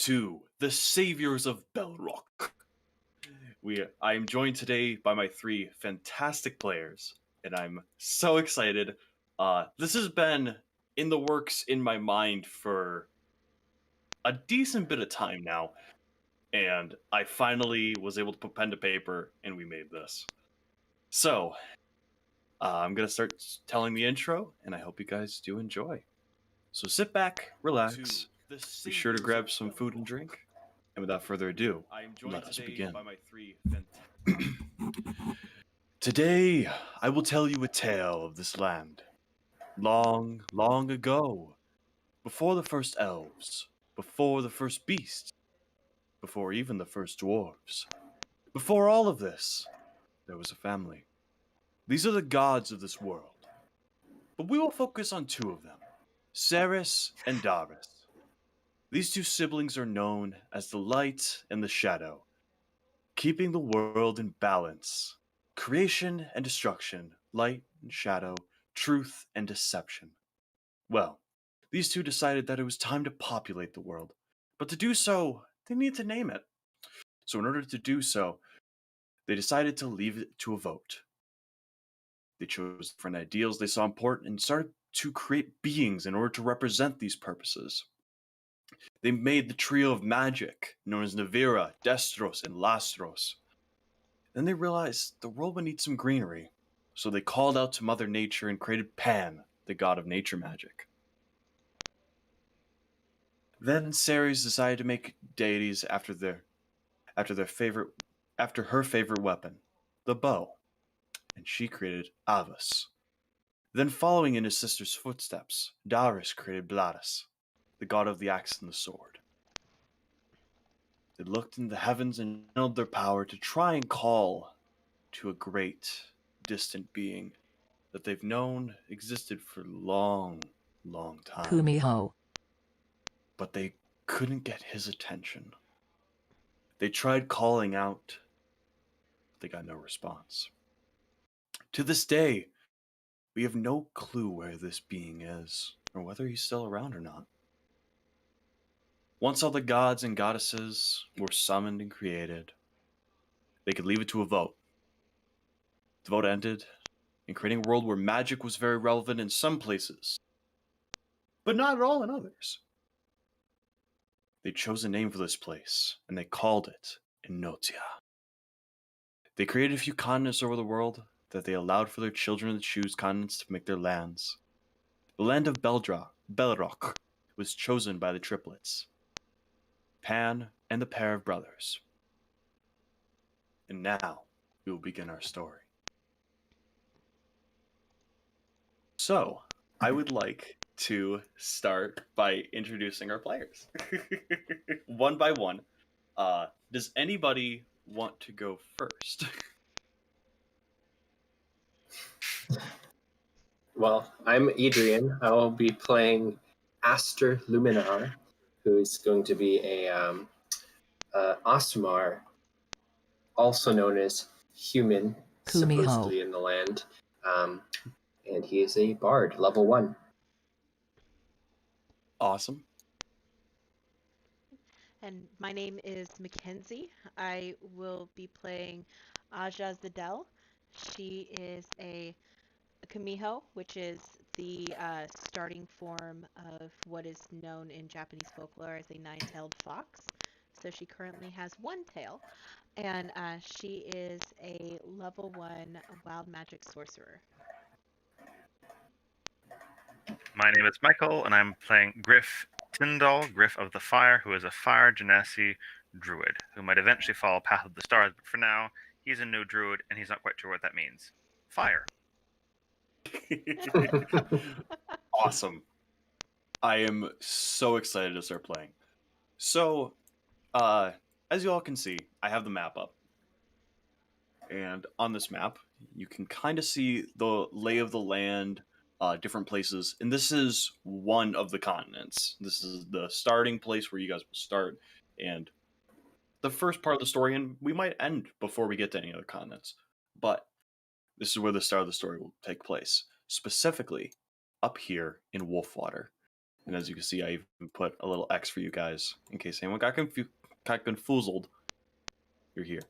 to the Saviors of Belrok. I am joined today by my three fantastic players, and I'm so excited. This has been in the works in my mind for a decent bit of time now, and I finally was able to put pen to paper, and we made this. So, I'm gonna start telling the intro, and I hope you guys do enjoy. So sit back, relax, be sure to grab some food and drink, and without further ado, let us begin. Today, I will tell you a tale of this land. Long, long ago, before the first elves, before the first beasts, before even the first dwarves, before all of this, there was a family. These are the gods of this world. But we will focus on two of them, Ceres and Darius. These two siblings are known as the light and the shadow, keeping the world in balance. Creation and destruction, light and shadow, truth and deception. Well, these two decided that it was time to populate the world, but to do so, they needed to name it. So, in order to do so, they decided to leave it to a vote. They chose different ideals they saw important and started to create beings in order to represent these purposes. They made the trio of magic, known as Navira, Destros, and Lastros. Then they realized the world would need some greenery, so they called out to Mother Nature and created Pan, the god of nature magic. Then Ceres decided to make deities after her favorite weapon, the bow, and she created Avus. Then, following in his sister's footsteps, Darius created Bladus, the god of the axe and the sword. They looked in the heavens and channeled their power to try and call to a great, distant being that they've known existed for a long, long time. Kumiho. But they couldn't get his attention. They tried calling out, but they got no response. To this day, we have no clue where this being is, or whether he's still around or not. Once all the gods and goddesses were summoned and created, they could leave it to a vote. The vote ended in creating a world where magic was very relevant in some places, but not at all in others. They chose a name for this place, and they called it Enotia. They created a few continents over the world that they allowed for their children to choose continents to make their lands. The land of Belrok was chosen by the triplets, Pan and the pair of brothers. And now, we will begin our story. So, I would like to start by introducing our players. One by one. Does anybody want to go first? Well, I'm Adrian. I will be playing Aster Luminar, who is going to be a Osmar, also known as human, Kumiho. supposedly in the land. And he is a bard, level 1. Awesome. And my name is Mckenzie. I will be playing Aja Zadel. She is a Kamiho, which is the starting form of what is known in Japanese folklore as a nine-tailed fox. So she currently has one tail, and she is a level 1 wild magic sorcerer. My name is Michael, and I'm playing Griff Tyndall, Griff of the Fire, who is a fire genasi druid, who might eventually follow Path of the Stars, but for now, he's a new druid, and he's not quite sure what that means. Fire. Awesome. I am so excited to start playing. So, as you all can see, I have the map up. And on this map, you can kind of see the lay of the land, different places. And this is one of the continents. This is the starting place where you guys will start. And the first part of the story, and we might end before we get to any other continents. But this is where the start of the story will take place. Specifically, up here in Wolfwater. And as you can see, I even put a little X for you guys in case anyone got confoozled. You're here.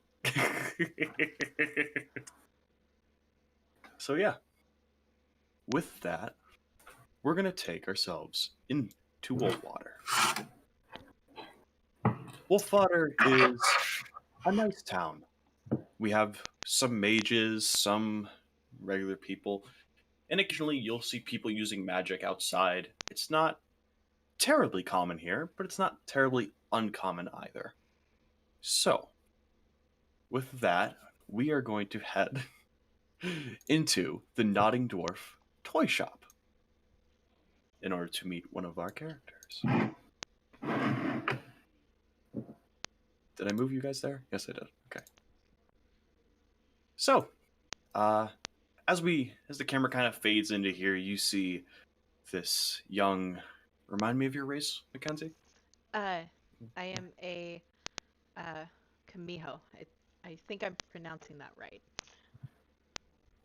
So yeah, with that, we're gonna take ourselves into Wolfwater. Wolfwater is a nice town. We have some mages, some regular people, and occasionally you'll see people using magic outside. It's not terribly common here, but it's not terribly uncommon either. So, with that, we are going to head into the Nodding Dwarf toy shop in order to meet one of our characters. Did I move you guys there? Yes, I did. Okay. So, as the camera kind of fades into here, you see this young. Remind me of your race, Mckenzie. I am a Kamiho. I think I'm pronouncing that right.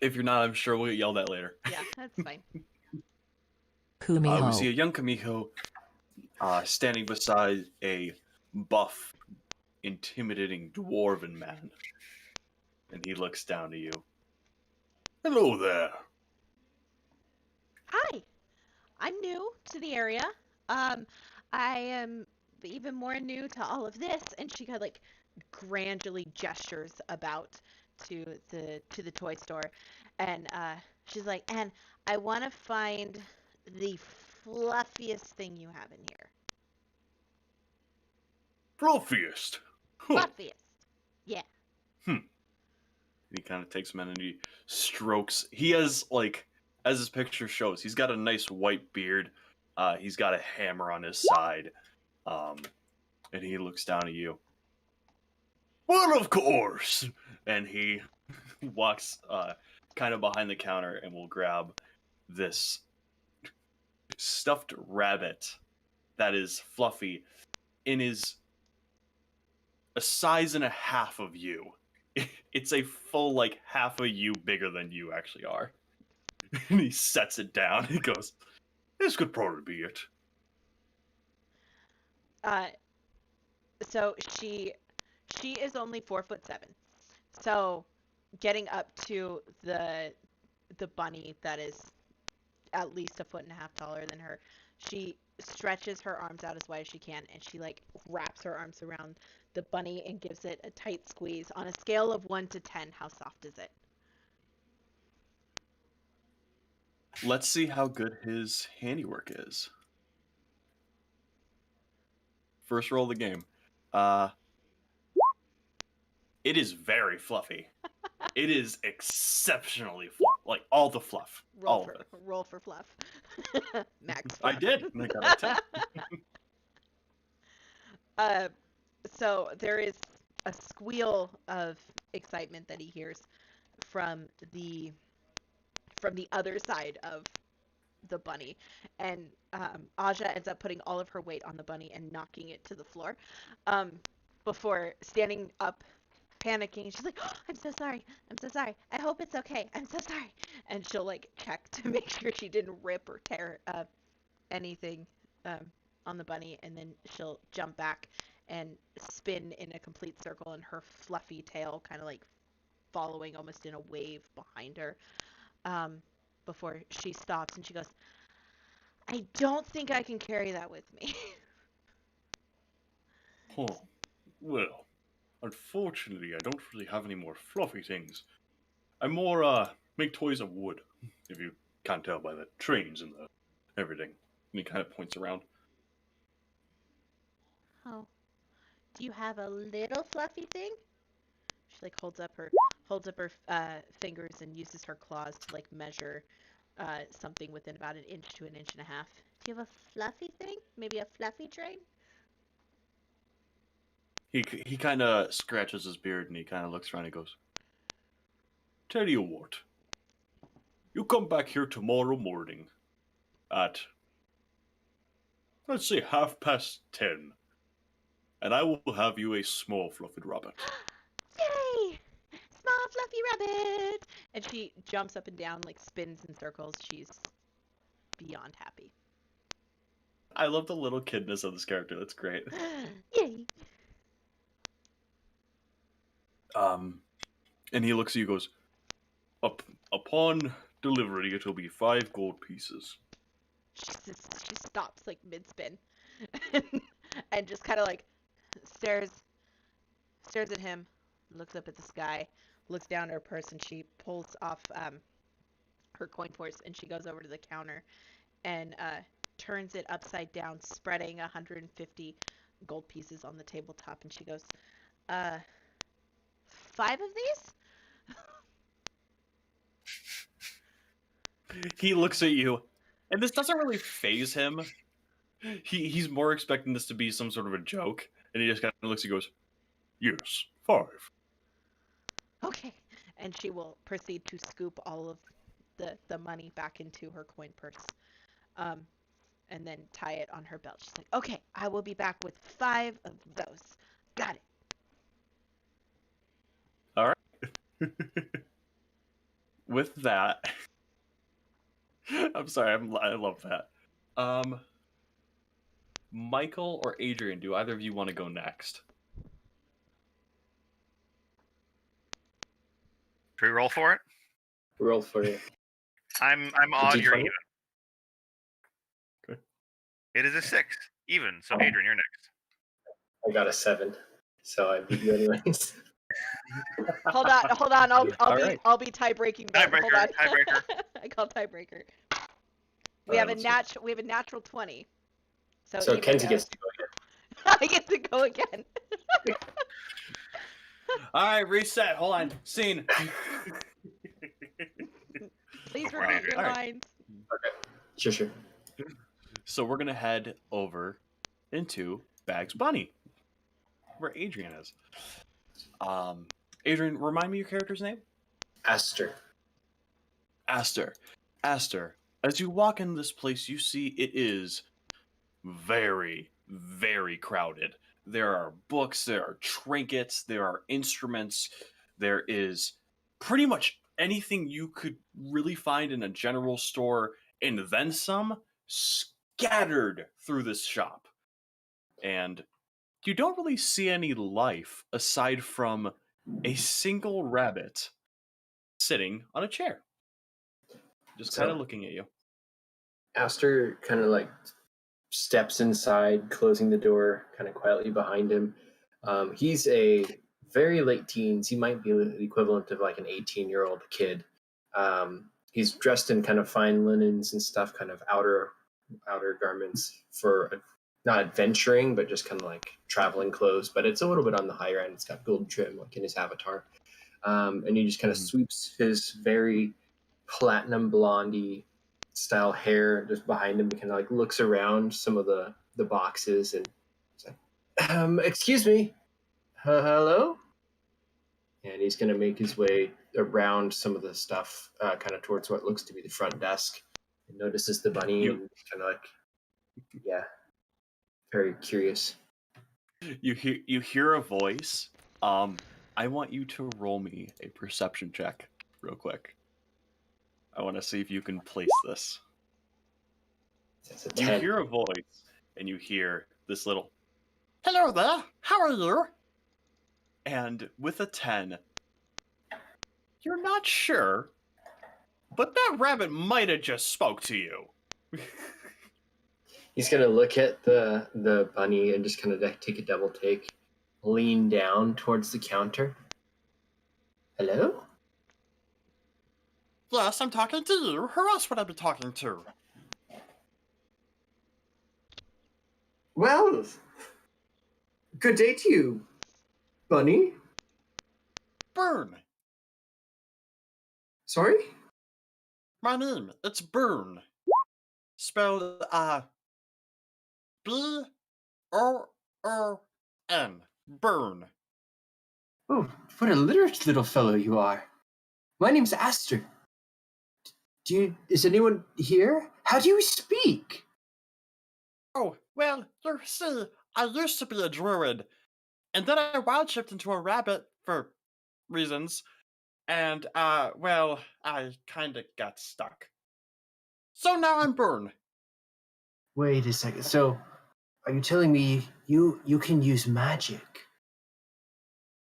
If you're not, I'm sure we'll get yelled at later. Yeah, that's fine. We see a young Kamiho standing beside a buff, intimidating dwarven man, and he looks down to you. Hello there. Hi, I'm new to the area. I am even more new to all of this, and she kind of like grandly gestures about to the toy store, and she's like, and I want to find the fluffiest thing you have in here. Fluffiest. Fluffiest. Yeah. And he kind of takes him in and he strokes. He has, like, as his picture shows, he's got a nice white beard. He's got a hammer on his side. And he looks down at you. Well, of course. And he walks kind of behind the counter and will grab this stuffed rabbit that is fluffy and is a size and a half of you. It's a full, like, half a you bigger than you actually are. And he sets it down. He goes, this could probably be it. So she is only 4'7". So getting up to the bunny that is at least a foot and a half taller than her, she stretches her arms out as wide as she can, and she like wraps her arms around the bunny and gives it a tight squeeze. On a scale of 1 to 10, how soft is it? Let's see how good his handiwork is. First roll of the game. It is very fluffy. It is exceptionally fluff. Like, all the fluff. All of it. Roll for fluff. Max fluff. I did. I got a 10. So there is a squeal of excitement that he hears from the other side of the bunny, and Aja ends up putting all of her weight on the bunny and knocking it to the floor before standing up, panicking. She's like, oh, I'm so sorry, I hope it's okay, I'm so sorry. And she'll like check to make sure she didn't rip or tear anything on the bunny, and then she'll jump back and spin in a complete circle, and her fluffy tail kind of like following almost in a wave behind her before she stops, and she goes, I don't think I can carry that with me. Oh, well, unfortunately, I don't really have any more fluffy things. I more, make toys of wood, if you can't tell by the trains and the everything. And he kind of points around. Oh, do you have a little fluffy thing? She like holds up her fingers and uses her claws to like measure something within about an inch to an inch and a half. Do you have a fluffy thing? Maybe a fluffy train? He kind of scratches his beard and he kind of looks around and goes, tell you what, you come back here tomorrow morning at, let's say, 10:30, and I will have you a small fluffy rabbit. Yay! Small fluffy rabbit! And she jumps up and down, like spins in circles. She's beyond happy. I love the little kidness of this character. That's great. Yay! And he looks at you, goes, upon delivery, it will be 5 gold pieces. She stops like mid spin, and just kind of like stares at him, looks up at the sky, looks down at her purse, and she pulls off her coin purse, and she goes over to the counter and turns it upside down, spreading 150 gold pieces on the tabletop, and she goes, 5 of these? He looks at you, and this doesn't really faze him. He's more expecting this to be some sort of a joke, and he just kind of looks and goes, yes, 5. Okay. And she will proceed to scoop all of the money back into her coin purse, and then tie it on her belt. She's like, okay, I will be back with 5 of those. Got it. All right. With that, I'm sorry, I love that. Michael or Adrian, do either of you want to go next? Should we roll for it? Roll for it. I'm odd. D20? You're even. Okay. It is a 6, even. So Adrian, you're next. I got a 7, so I beat you anyways. Hold on. I'll be tie breaking. Hold Tiebreaker, on. tiebreaker. I call tiebreaker. We have a natural 20. So even Kenzie goes. gets to go again. I get to go again. All right, reset. Hold on. Scene. Please Go for it, repeat your All right. lines. Okay. Sure. So we're gonna head over into Bags Bunny, where Adrian is. Adrian, remind me your character's name? Aster. Aster. Aster, as you walk in this place, you see it is very, very crowded. There are books, there are trinkets, there are instruments, there is pretty much anything you could really find in a general store, and then some, scattered through this shop. And you don't really see any life aside from a single rabbit sitting on a chair, just kind of So- looking at you. Aster kind of like steps inside, closing the door kind of quietly behind him. He's a very late teens. He might be the equivalent of like an 18-year-old kid. He's dressed in kind of fine linens and stuff, kind of outer garments for not adventuring, but just kind of like traveling clothes. But it's a little bit on the higher end. It's got gold trim, like in his avatar. And he just kind of sweeps his very platinum blondie style hair just behind him. He kind of like looks around some of the boxes and it's like, excuse me, hello? And he's going to make his way around some of the stuff, kind of towards what looks to be the front desk. And notices the bunny and kind of like, yeah, very curious. You hear a voice. I want you to roll me a perception check real quick. I want to see if you can place this. That's a You 10. hear a voice, and you hear this little, "Hello there, how are you?" And with a 10, you're not sure, but that rabbit might have just spoke to you. He's going to look at the bunny and just kind of take a double take, lean down towards the counter. Hello? Yes, I'm talking to you. Who else would I be talking to? Well, good day to you, bunny. Burn. Sorry? My name, it's Burn. Spelled, B-O-O-N. Burn. Oh, what a literate little fellow you are. My name's Aster. Is anyone here? How do you speak? Oh, well, you see, I used to be a druid, and then I wild shifted into a rabbit for reasons, and, well, I kinda got stuck. So now I'm Burn. Wait a second. So, are you telling me you can use magic?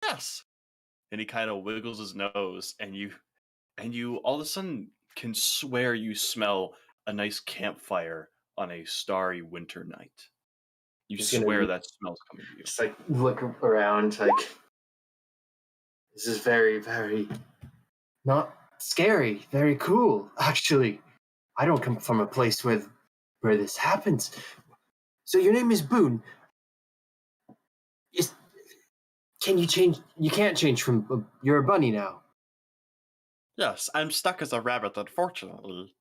Yes. And he kind of wiggles his nose, and you all of a sudden can swear you smell a nice campfire on a starry winter night. You Just gonna swear that smell's coming to you. just like look around, like this is very, very not scary, very cool. Actually, I don't come from a place where this happens. So your name is Boone. Is can you change? You can't change from. You're a bunny now. Yes, I'm stuck as a rabbit, unfortunately.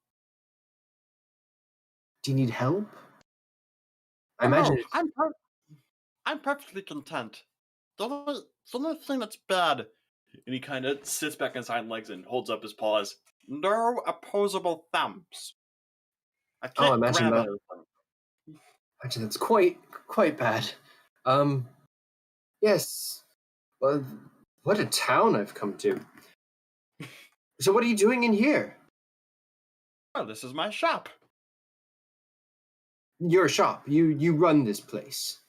Do you need help? I imagine. I'm perfectly content. The only thing that's bad, and he kind of sits back on his hind legs and holds up his paws. No opposable thumbs. I Oh, can't grab anything. Imagine that's quite bad. Um. Yes. Well, what a town I've come to. So what are you doing in here? Oh, this is my shop. Your shop. You run this place.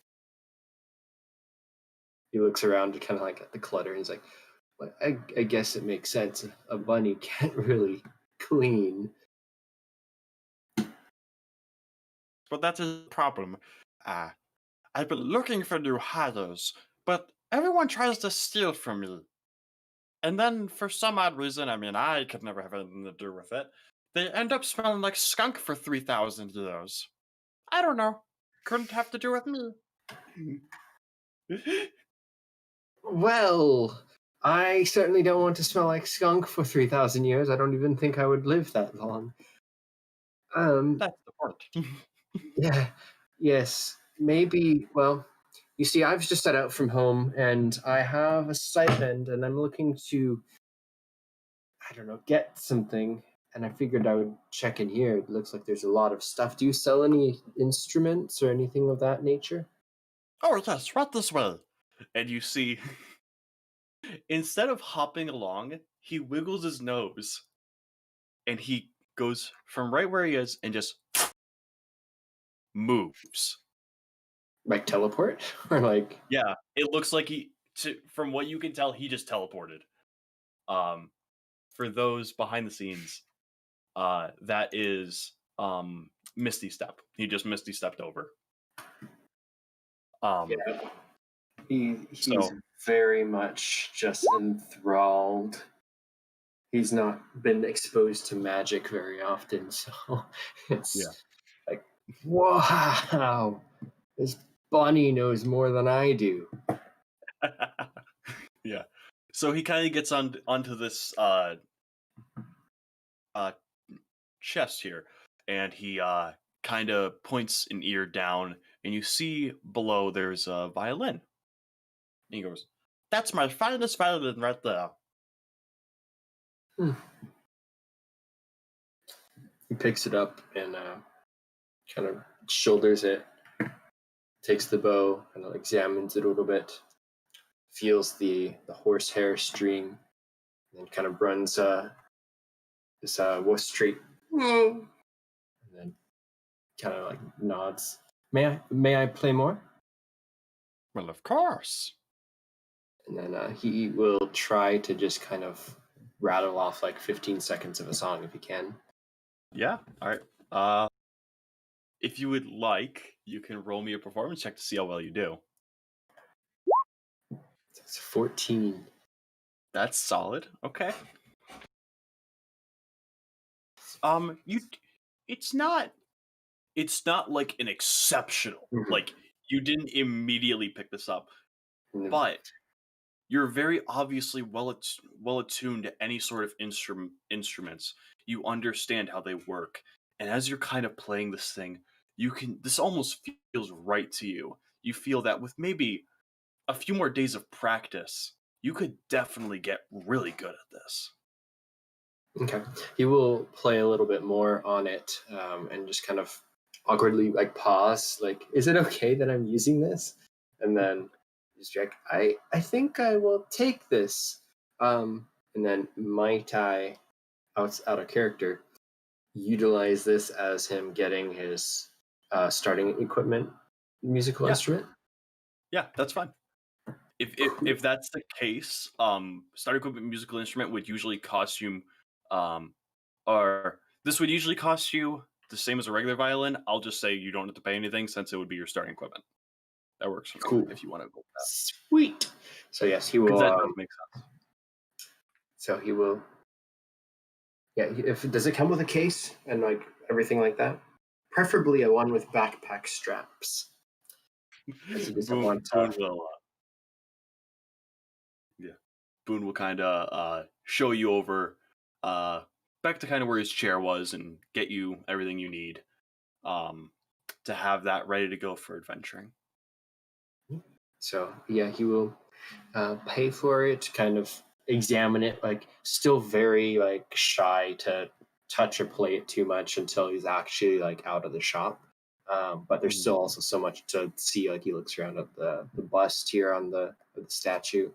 He looks around to kind of like at the clutter. And he's like, well, I guess it makes sense. A bunny can't really clean. But that's a problem. I've been looking for new hires, but everyone tries to steal from me. And then, for some odd reason, I mean, I could never have anything to do with it, they end up smelling like skunk for 3,000 years. I don't know. Couldn't have to do with me. Well, I certainly don't want to smell like skunk for 3,000 years. I don't even think I would live that long. That's the part. Yeah, yes, maybe. Well, you see, I've just set out from home and I have a stipend and I'm looking to, I don't know, get something. And I figured I would check in here. It looks like there's a lot of stuff. Do you sell any instruments or anything of that nature? Oh, yes, right this way. And you see, instead of hopping along, he wiggles his nose and he goes from right where he is and just moves. Like teleport? Or like. Yeah, it looks like from what you can tell, he just teleported. For those behind the scenes, that is Misty Step. He just Misty stepped over. Yeah. He's So very much just enthralled. He's not been exposed to magic very often, so it's Yeah. like, wow, this bunny knows more than I do. yeah. So he kind of gets onto this chest here, and he kind of points an ear down, and you see below there's a violin. And he goes, "That's my finest violin right there." He picks it up and kind of shoulders it, takes the bow, and examines it a little bit, feels the horsehair stream, and then kind of runs this wastrate, and then kind of like nods. May I play more? Well, of course. And then he will try to just kind of rattle off like 15 seconds of a song if he can. Yeah. All right. If you would like, you can roll me a performance check to see how well you do. It's 14. That's solid. Okay. You, it's not like an exceptional. Mhm. Like you didn't immediately pick this up, And but you're very obviously well attuned to any sort of instruments. You understand how they work, and as you're kind of playing this thing, this almost feels right to you. You feel that with maybe a few more days of practice, you could definitely get really good at this. okay, he will play a little bit more on it and just kind of awkwardly like pause. Like, is it okay that I'm using this? And then just like, I think I will take this. And then might I, out of character, utilize this as him getting his starting equipment musical instrument? Yeah, that's fine. If that's the case, starting equipment musical instrument would usually cost you, or this would usually cost you the same as a regular violin. I'll just say you don't have to pay anything since it would be your starting equipment. That works for me Cool. if you want to go with that. Sweet. So yes, he Because will. that does make sense. So he will. Yeah. If does it come with a case and like everything like that? Preferably a one with backpack straps. Because he doesn't want. Boone will, Boone will kind of show you over back to kind of where his chair was and get you everything you need to have that ready to go for adventuring. So yeah, he will pay for it, kind of examine it, like still very like shy to touch or play it too much until he's actually like out of the shop. But there's still also so much to see. Like he looks around at the bust here on the statue.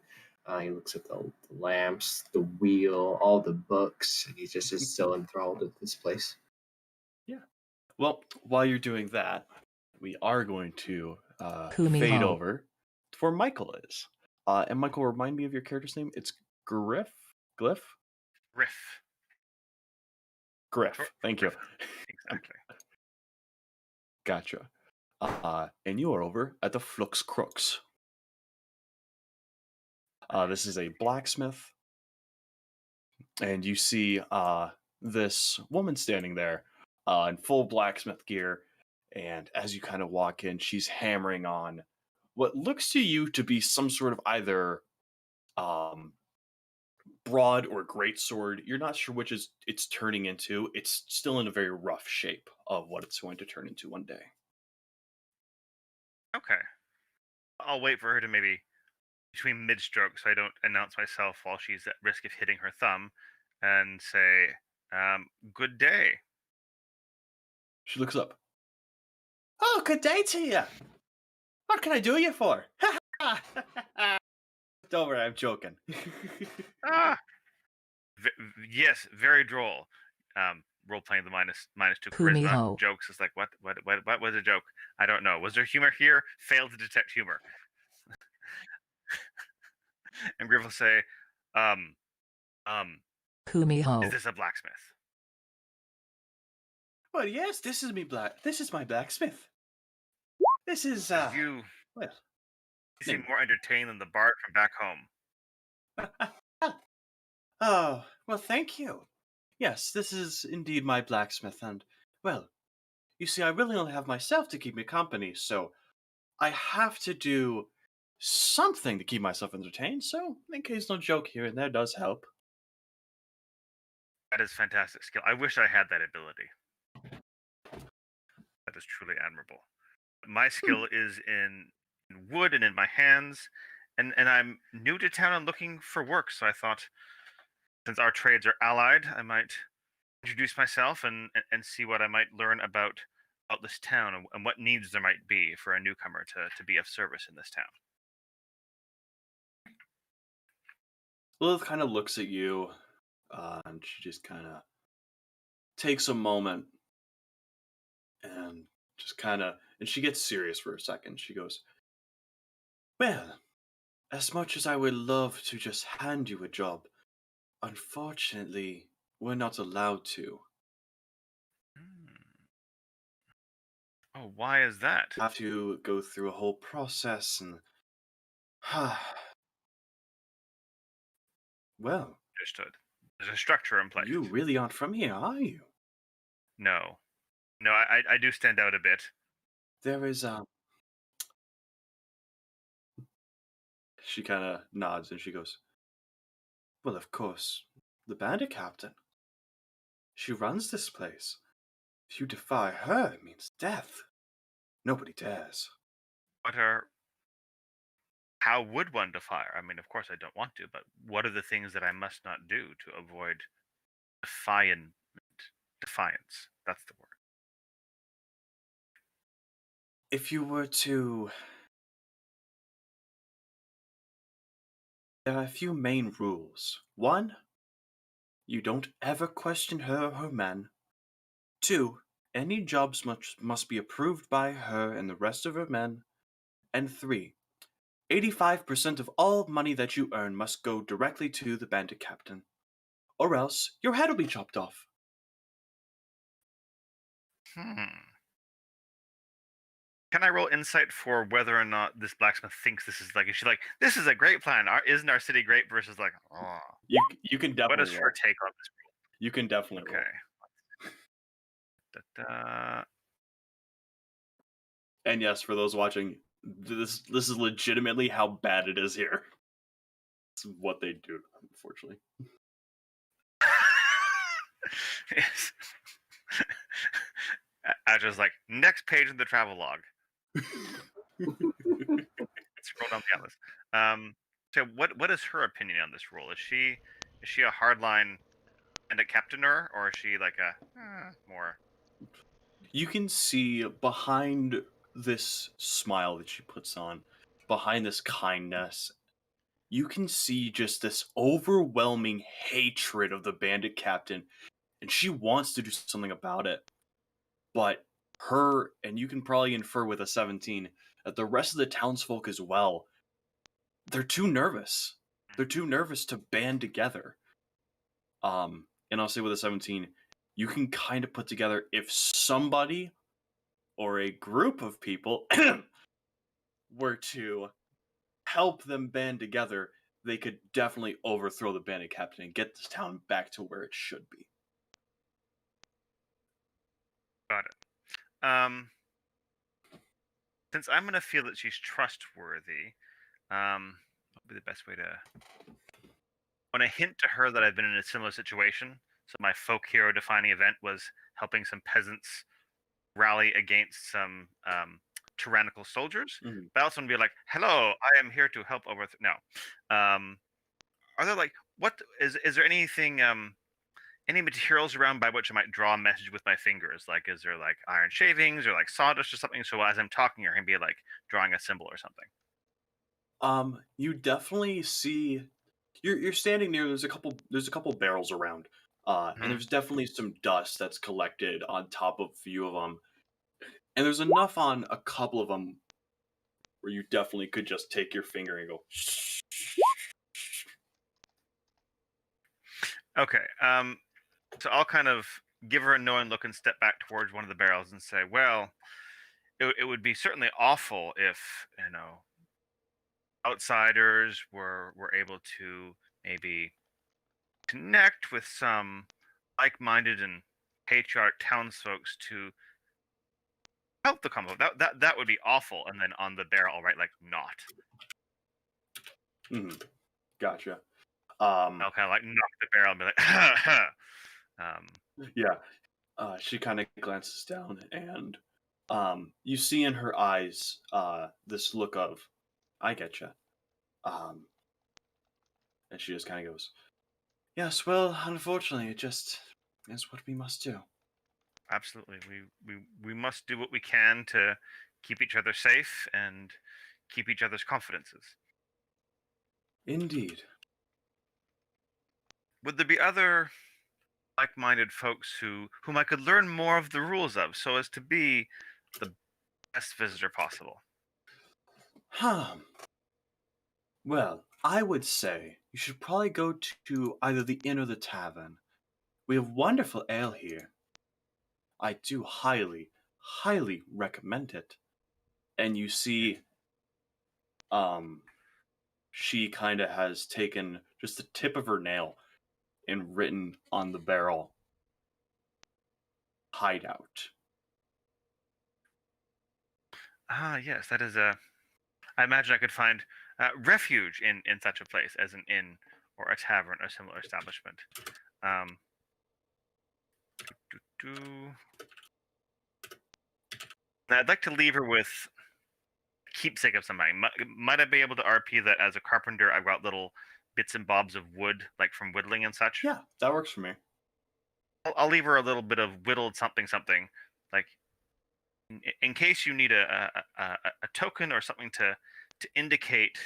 He looks at the lamps, the wheel, all the books, and he just is still enthralled with this place. Yeah. Well, while you're doing that, we are going to Kumiho. fade over to where Michael is. And Michael, remind me of your character's name. It's Glyph? Griff. Griff. Thank you. Exactly. Gotcha. And you are over at the Flux Crooks. This is a blacksmith. And you see this woman standing there in full blacksmith gear. And as you kind of walk in, she's hammering on what looks to you to be some sort of either broad or greatsword. You're not sure which it's turning into. It's still in a very rough shape of what it's going to turn into one day. Okay. I'll wait for her to maybe between mid-stroke so I don't announce myself while she's at risk of hitting her thumb and say, good day. She looks up. Oh, good day to you. What can I do you for? Don't worry, I'm joking. Ah! Yes, very droll. Role playing the minus 2 charisma Kumiho. jokes is like what was a joke? I don't know. Was there humor here? Failed to detect humor. And Griff will say, Kumiho. is this a blacksmith? Well, yes, this is my blacksmith. This is You well. seem more entertained than the bard from back home. Oh, well, thank you. Yes, this is indeed my blacksmith, and, well, you see, I really only have myself to keep me company, so I have to do something to keep myself entertained, so an occasional joke here and there does help. That is fantastic skill. I wish I had that ability. That is truly admirable. My skill is in wood and in my hands, and I'm new to town and looking for work, so I thought since our trades are allied, I might introduce myself and see what I might learn about this town and what needs there might be for a newcomer to be of service in this town. Lilith kind of looks at you, and she just kind of takes a moment and and she gets serious for a second. She goes, well, as much as I would love to just hand you a job, unfortunately, we're not allowed to. Oh, why is that? Have to go through a whole process and well, Understood. There's a structure in place. you really aren't from here, are you? No, I do stand out a bit. There is she kind of nods and she goes, well, of course, the bandit captain. She runs this place. If you defy her, it means death. Nobody dares. How would one defy her? I mean, of course I don't want to, but what are the things that I must not do to avoid defiance? That's the word. If you were to... There are a few main rules. 1, you don't ever question her or her men. 2, Any jobs must be approved by her and the rest of her men. And 3. 85% of all money that you earn must go directly to the bandit captain. Or else your head will be chopped off. Can I roll insight for whether or not this blacksmith thinks this is like? Is she like, this is a great plan? Isn't our city great? Versus like, oh, You can what definitely is roll. her take on this? You can definitely Okay. roll. Da-da. And yes, for those watching, this is legitimately how bad it is here. It's what they do, unfortunately. Yes. Aja's like, next page in the travel log. Scroll down the atlas. So what is her opinion on this rule? Is she a hardline bandit captainer, or is she like a more? You can see behind this smile that she puts on, behind this kindness, you can see just this overwhelming hatred of the bandit captain, and she wants to do something about it. But her, and you can probably infer with a 17, that the rest of the townsfolk as well, they're too nervous. They're too nervous to band together. And I'll say with a 17, you can kind of put together if somebody or a group of people were to help them band together, they could definitely overthrow the bandit captain and get this town back to where it should be. Got it. Since I'm gonna feel that she's trustworthy, what would be the best way to? When I hint to her that I've been in a similar situation, so my folk hero defining event was helping some peasants rally against some tyrannical soldiers. Mm-hmm. But I also want to be like, hello, I am here to help overthrow. No. Are there like, what is there anything, any materials around by which I might draw a message with my fingers? Like, is there like iron shavings or like sawdust or something? So as I'm talking, I can be like drawing a symbol or something. You definitely see you're standing near there's a couple barrels around. And there's definitely some dust that's collected on top of a few of them. And there's enough on a couple of them where you definitely could just take your finger and go Okay. So I'll kind of give her a knowing look and step back towards one of the barrels and say, well, it would be certainly awful if, outsiders were able to maybe connect with some like-minded and patriarch townsfolk to help the combo. That would be awful. And then on the barrel, I'll write like not. Gotcha. I'll kind of like knock the barrel and be like, Yeah. She kind of glances down, and you see in her eyes this look of, I getcha. And she just kind of goes, yes, well, unfortunately, it just is what we must do. Absolutely. We must do what we can to keep each other safe and keep each other's confidences. Indeed. Would there be other like-minded folks whom I could learn more of the rules of, so as to be the best visitor possible? Well, I would say you should probably go to either the inn or the tavern. We have wonderful ale here. I do highly, highly recommend it. And you see, she kind of has taken just the tip of her nail and written on the barrel, hideout. Ah, yes, that is a. I imagine I could find refuge in such a place as an inn or a tavern or similar establishment. Now, I'd like to leave her with keepsake of something. Might I be able to RP that as a carpenter, I've got little bits and bobs of wood, like from whittling and such? Yeah, that works for me. I'll leave her a little bit of whittled something, like in case you need a token or something to indicate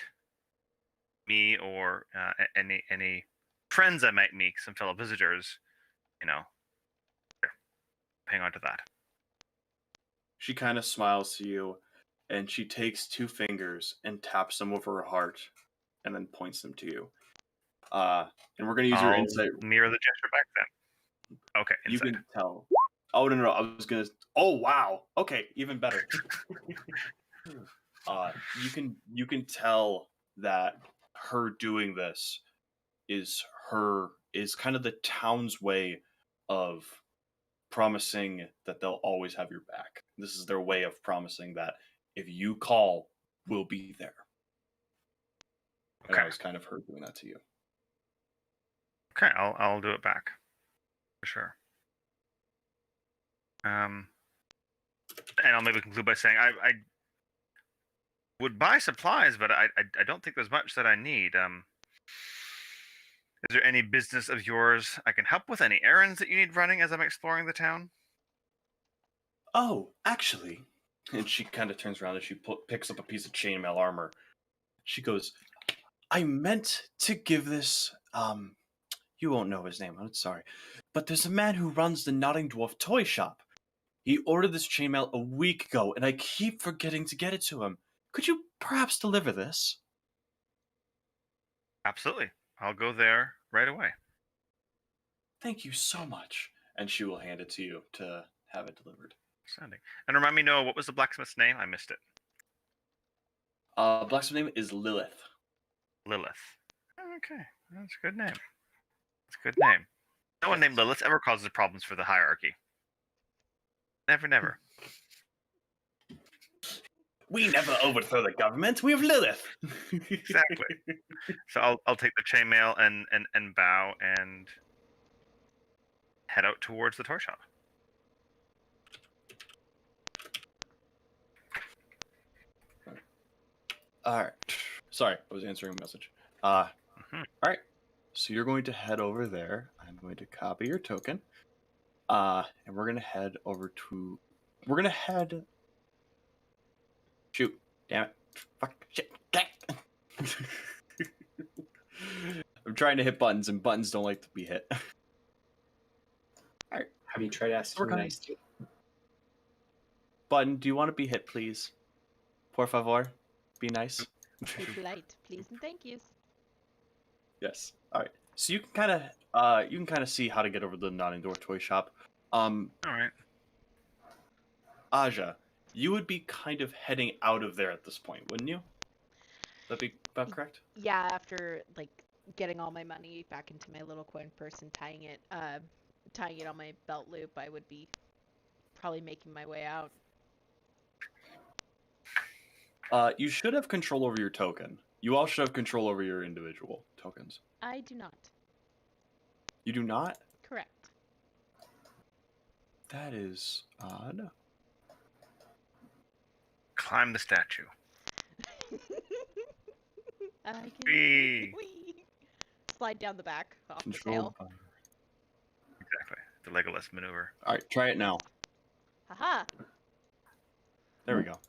me or any friends I might meet, some fellow visitors, hang on to that. She kind of smiles to you, and she takes 2 fingers and taps them over her heart, and then points them to you. And we're gonna use your I'll insight. mirror the gesture back then. Okay, You insight. can tell. Oh no, I was gonna. Oh wow. Okay, even better. You can tell that her doing this is kind of the town's way of promising that they'll always have your back. This is their way of promising that if you call, we'll be there. And Okay. that was kind of her doing that to you. Okay, I'll do it back. For sure. And I'll maybe conclude by saying I would buy supplies, but I don't think there's much that I need. Is there any business of yours I can help with? Any errands that you need running as I'm exploring the town? Oh, actually, and she kind of turns around and she picks up a piece of chainmail armor. She goes, I meant to give this, you won't know his name, I'm sorry, but there's a man who runs the Nodding Dwarf toy shop. He ordered this chainmail a week ago, and I keep forgetting to get it to him. Could you perhaps deliver this? Absolutely. I'll go there right away. Thank you so much. And she will hand it to you to have it delivered. Outstanding. And remind me, Noah, what was the blacksmith's name? I missed it. Blacksmith's name is Lilith. Lilith. Okay, that's a good name. That's a good name. No one named Lilith ever causes problems for the hierarchy. Never. We never overthrow the government. We have Lilith. Exactly. So I'll take the chainmail and bow and head out towards the toy shop. All right. Sorry, I was answering a message. All right. So you're going to head over there. I'm going to copy your token. And we're going to head over to... We're going to head... Shoot. Damn it. Fuck. Shit. Dang. I'm trying to hit buttons, and buttons don't like to be hit. All right. Have you tried asking nicely? Button, do you want to be hit, please? Por favor. Be nice. Be polite, please, and thank yous. Yes. All right. So you can kind of see how to get over to the Nodding Door toy shop. All right. Aja, you would be kind of heading out of there at this point, wouldn't you? That be about correct? Yeah, after like getting all my money back into my little coin purse and tying it on my belt loop, I would be probably making my way out. You should have control over your token. You all should have control over your individual tokens. I do not. You do not? Correct. That is odd. Climb the statue. I can Whee! slide down the back off Control. the tail. Exactly. The Legolas maneuver. All right, try it now. Haha. There we go.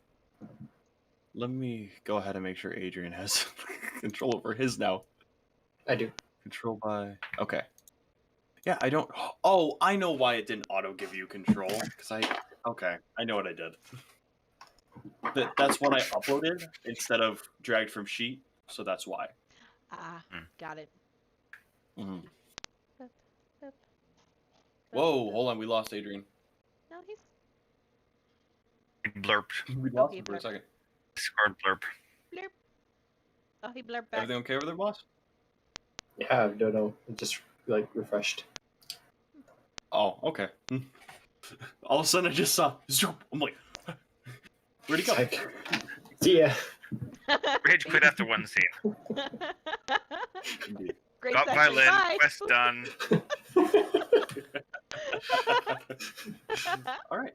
Let me go ahead and make sure Adrian has control over his now. I do. Control by... Okay. Yeah, I don't... Oh, I know why it didn't auto give you control. Because Okay, I know what I did. That's what I uploaded instead of dragged from sheet, so that's why. Got it. Mm-hmm. Boop, boop, Whoa, hold on, we lost Adrian. No, he's... He blurped. We lost he him for a blurped. second. Scored blurp. Blurp. Oh, he blurred back. Everything okay over there, boss? Yeah, I don't know. It just like refreshed. Oh, okay. All of a sudden I just saw... Zoop! I'm like... Where'd he go? Like, see ya. Rage quit after one scene. Indeed. Great Got section. violin. Bye. Quest done. All right.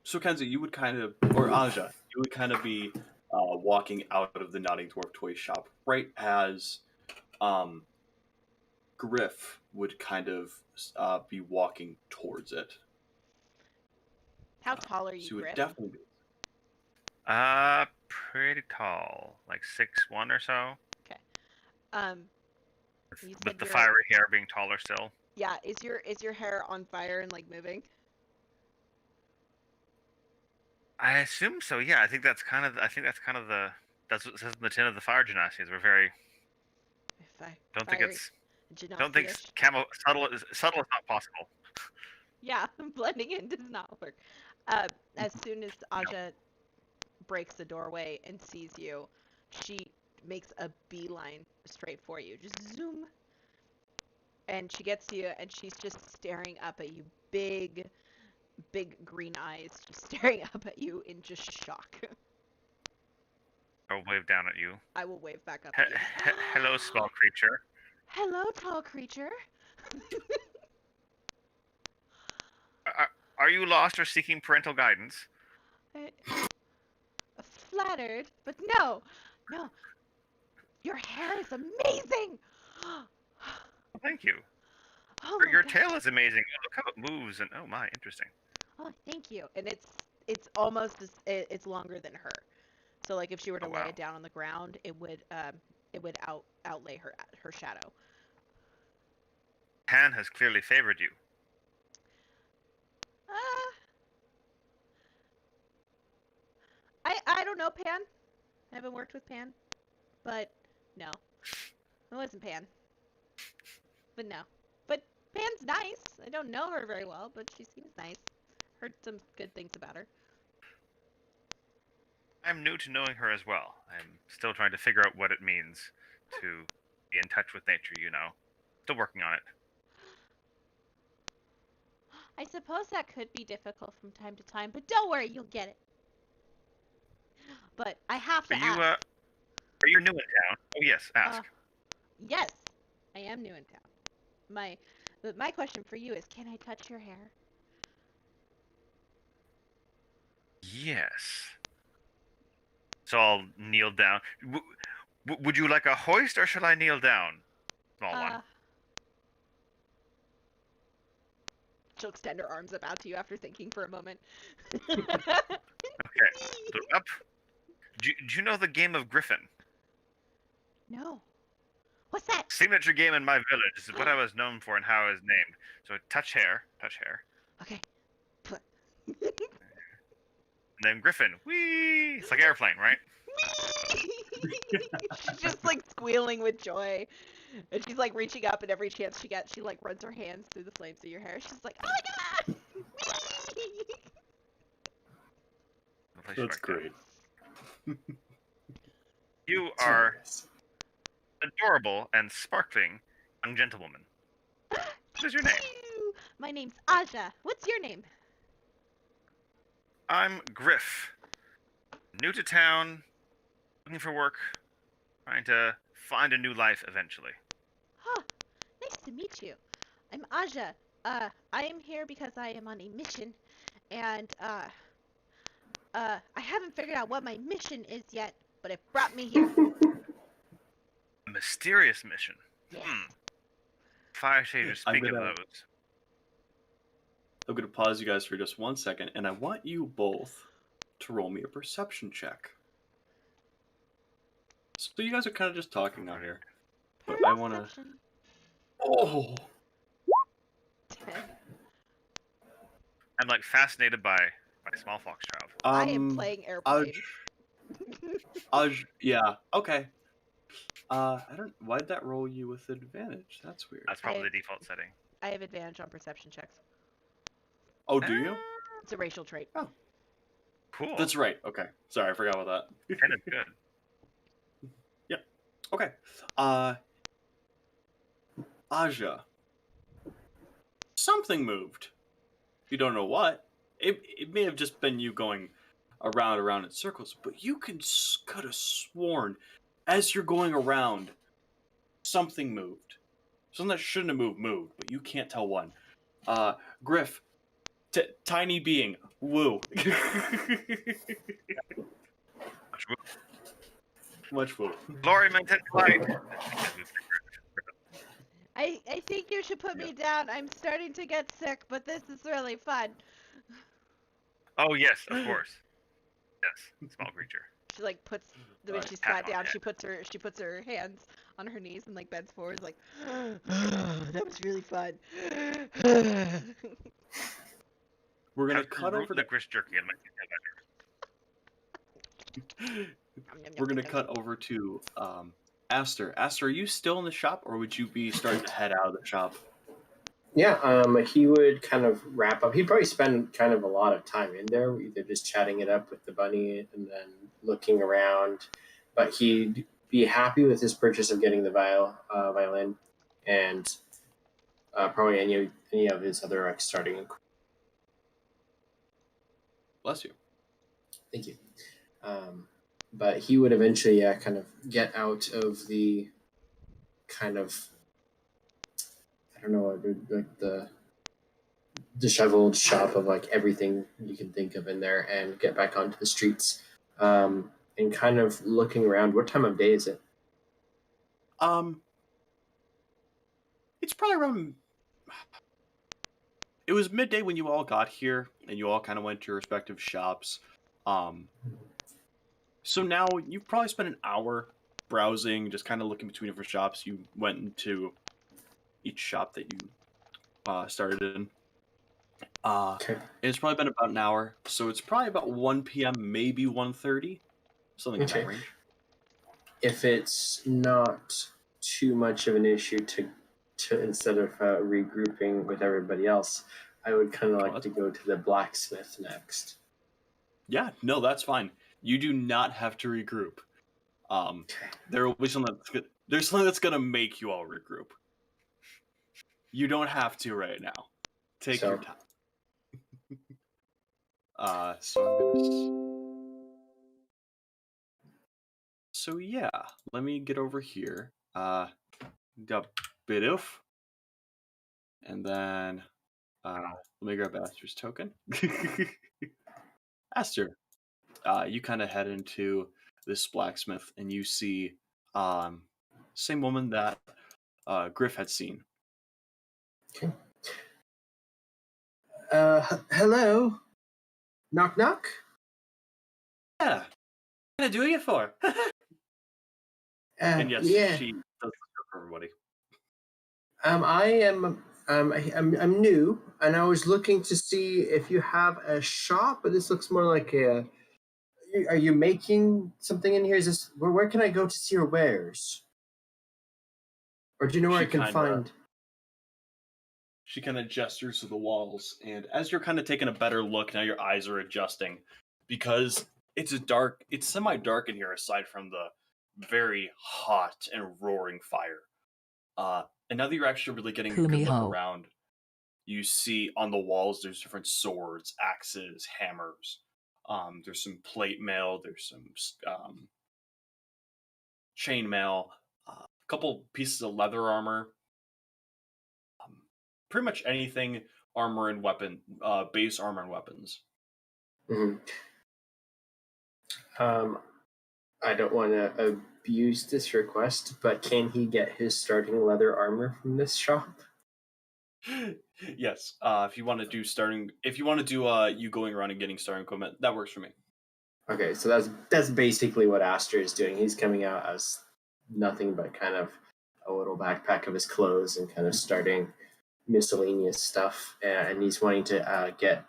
So Kenzie, you would kind of, or Aja, you would kind of be walking out of the Nodding Dwarf toy shop right as Griff would kind of be walking towards it. How tall are you, So it Griff? definitely. Pretty tall, like 6'1" or so. Okay. You said With the you're- fiery hair being taller still. Yeah. Is your hair on fire and like moving? I assume so. Yeah, I think that's kind of the that's what it says in the tin of the fire gymnasiums. We're very don't think Fire it's don't think genasi-ish. subtle is not possible. Yeah, blending in does not work. As soon as Aja breaks the doorway and sees you, she makes a beeline straight for you. Just zoom. And she gets to you, and she's just staring up at you. Big green eyes just staring up at you in just shock. I'll wave down at you. I will wave back up at you. Hello, small creature. Hello, tall creature. Are you lost or seeking parental guidance? Flattered, but no. Your hair is amazing. Thank you. Oh Your my tail is amazing. Look how it moves, and oh my, interesting. Oh, thank you. And it's almost it's longer than her. So like if she were to lay wow. it down on the ground, it would outlay her shadow. Pan has clearly favored you. I don't know Pan. I haven't worked with Pan, but no, it wasn't Pan. But no, but Pan's nice. I don't know her very well, but she seems nice. Heard some good things about her. I'm new to knowing her as well. I'm still trying to figure out what it means to be in touch with nature, you know. Still working on it. I suppose that could be difficult from time to time, but don't worry, you'll get it. But I have to ask. Are you new in town? Oh yes, ask. Yes, I am new in town. My question for you is, can I touch your hair? Yes. So I'll kneel down. Would you like a hoist, or should I kneel down? Small one. She'll extend her arms up out to you after thinking for a moment. Okay. Up. Do you know the game of Griffin? No. What's that? Signature game in my village. This is what I was known for and how I was named. So touch hair. Okay. And then Griffin. Whee! It's like airplane, right? She's just like squealing with joy. And she's like reaching up, and every chance she gets, she like runs her hands through the flames of your hair. She's like, oh my god! That's great. You are adorable and sparkling young gentlewoman. What is your name? My name's Aja. What's your name? I'm Griff. New to town, looking for work, trying to find a new life eventually. Huh. Nice to meet you. I'm Aja. I am here because I am on a mission, and I haven't figured out what my mission is yet, but it brought me here. A mysterious mission. Yeah. Fire sages speak of those. I'm going to pause you guys for just 1 second, and I want you both to roll me a perception check. So you guys are kind of just talking out here. But I want to... Oh! 10. I'm like fascinated by small fox child. I am playing airplane. Yeah, okay. I don't... Why'd that roll you with advantage? That's weird. That's probably the default setting. I have advantage on perception checks. Oh, do you? It's a racial trait. Oh. Cool. That's right. Okay. Sorry, I forgot about that. Kind of good. Yeah. Okay. Aja. Something moved. You don't know what. It may have just been you going around in circles, but you could have sworn as you're going around, something moved. Something that shouldn't have moved, but you can't tell one. Griff, tiny being, woo. Much woo. Glory meant it light. I think you should put me down. I'm starting to get sick, but this is really fun. Oh yes, of course. Yes, small creature. She like puts when she's sat down, she puts her hands on her knees and like bends forward like that was really fun. We're gonna cut over to licorice jerky and make it better. We're gonna cut over to Aster. Aster, are you still in the shop, or would you be starting to head out of the shop? Yeah, he would kind of wrap up. He'd probably spend kind of a lot of time in there, either just chatting it up with the bunny and then looking around. But he'd be happy with his purchase of getting the violin, and probably any of his other starting. Bless you. Thank you. But he would eventually, kind of get out of the kind of, I don't know, like the disheveled shop of like everything you can think of in there and get back onto the streets, and kind of looking around. What time of day is it? It's probably around. It was midday when you all got here, and you all kind of went to your respective shops. So now you've probably spent an hour browsing, just kind of looking between different shops. You went into each shop that you started in. Okay. It's probably been about an hour, so it's probably about 1 p.m., maybe 1:30, something in Okay. that range. If it's not too much of an issue to instead of regrouping with everybody else, I would kind of like to go to the blacksmith next. Yeah, no, that's fine. You do not have to regroup. There will be something there's something that's gonna make you all regroup. You don't have to right now. Take your time. So yeah, let me get over here. Got bit of, and then let me grab Aster's token. Aster, you kind of head into this blacksmith, and you see same woman that Griff had seen. Okay. Hello. Knock knock. Yeah, what are you doing it for? And yes, yeah. she does look for everybody. I am. I'm new, and I was looking to see if you have a shop. But this looks more like a. Are you making something in here? Is this where can I go to see your wares? Or do you know where I can find? She kind of gestures to the walls, and as you're kind of taking a better look, now your eyes are adjusting because it's semi-dark in here, aside from the very hot and roaring fire. And now that you're actually really getting a good look around, you see on the walls there's different swords, axes, hammers. There's some plate mail. There's some chain mail. A couple pieces of leather armor. Pretty much anything armor and weapon, base armor and weapons. Mm-hmm. I don't want to abuse this request, but can he get his starting leather armor from this shop? Yes. If you want to do you going around and getting starting equipment, that works for me. Okay, so that's basically what Aster is doing. He's coming out as nothing but kind of a little backpack of his clothes and kind of starting miscellaneous stuff, and he's wanting to get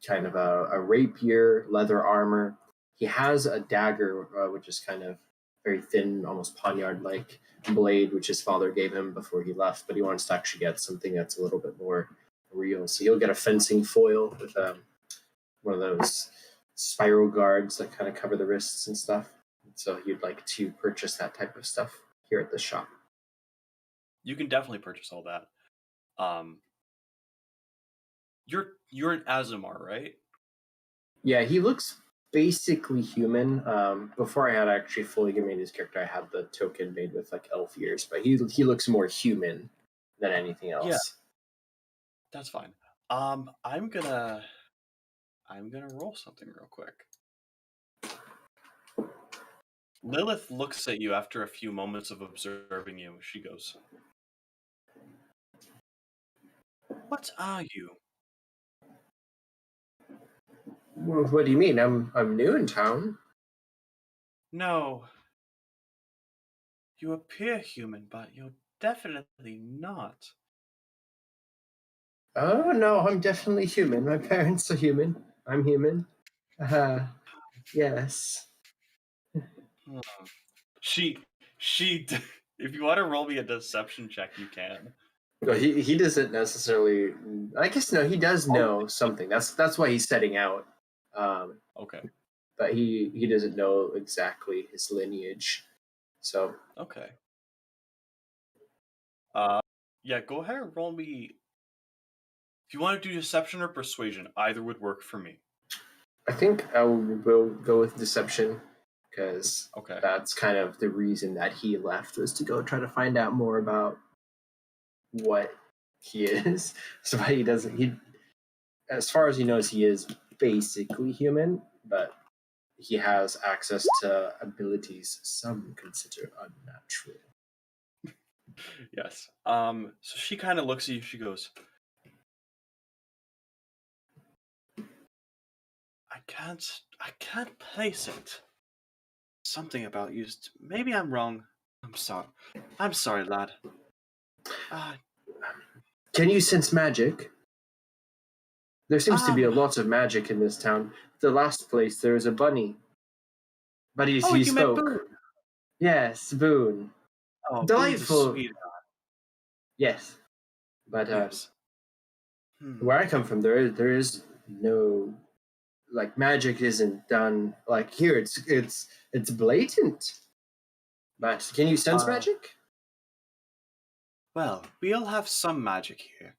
kind of a rapier, leather armor. He has a dagger, which is kind of very thin, almost poniard-like blade, which his father gave him before he left, but he wants to actually get something that's a little bit more real. So he'll get a fencing foil with one of those spiral guards that kind of cover the wrists and stuff. So he'd like to purchase that type of stuff here at the shop. You can definitely purchase all that. You're an Azamar, right? Yeah, he looks basically human. Before I had actually fully made his character, I had the token made with like elf ears, but he looks more human than anything else. Yeah, that's fine. I'm gonna roll something real quick. Lilith looks at you after a few moments of observing you. She goes, "What are you?" Well, what do you mean? I'm new in town. No. You appear human, but you're definitely not. Oh no, I'm definitely human. My parents are human. I'm human. Yes. Hmm. She. If you want to roll me a deception check, you can. No, he doesn't necessarily. I guess no, he does know something. That's why he's setting out. Okay. But he doesn't know exactly his lineage. So Okay. Yeah. Go ahead and roll me. If you want to do deception or persuasion, either would work for me. I think I will go with deception because Okay. that's kind of the reason that he left, was to go try to find out more about what he is. So he doesn't. He, as far as he knows, he is basically human, but he has access to abilities some consider unnatural. Yes. So she kind of looks at you. She goes, I can't place it. Something about you. Maybe I'm wrong. I'm sorry, lad. Can you sense magic? There seems to be a Um, lot of magic in this town. The last place there is a bunny. But he you met spoke. Boone. Yes, Boone. Oh, Boone's a Delightful. sweet. Yes, but Yes. where I come from, there is no, like, magic isn't done like here. It's blatant. But can you sense magic? Well, we all have some magic here.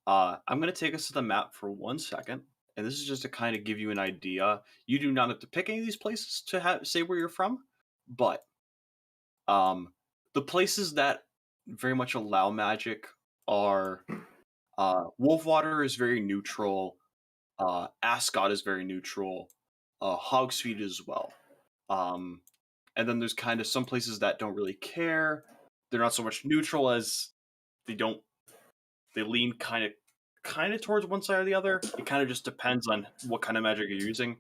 I'm gonna take us to the map for 1 second, and this is just to kind of give you an idea. You do not have to pick any of these places to say where you're from, but the places that very much allow magic are Wolfwater is very neutral. Ascot is very neutral. Hogsfeed as well. And then there's kind of some places that don't really care. They're not so much neutral as they lean kind of towards one side or the other. It kind of just depends on what kind of magic you're using.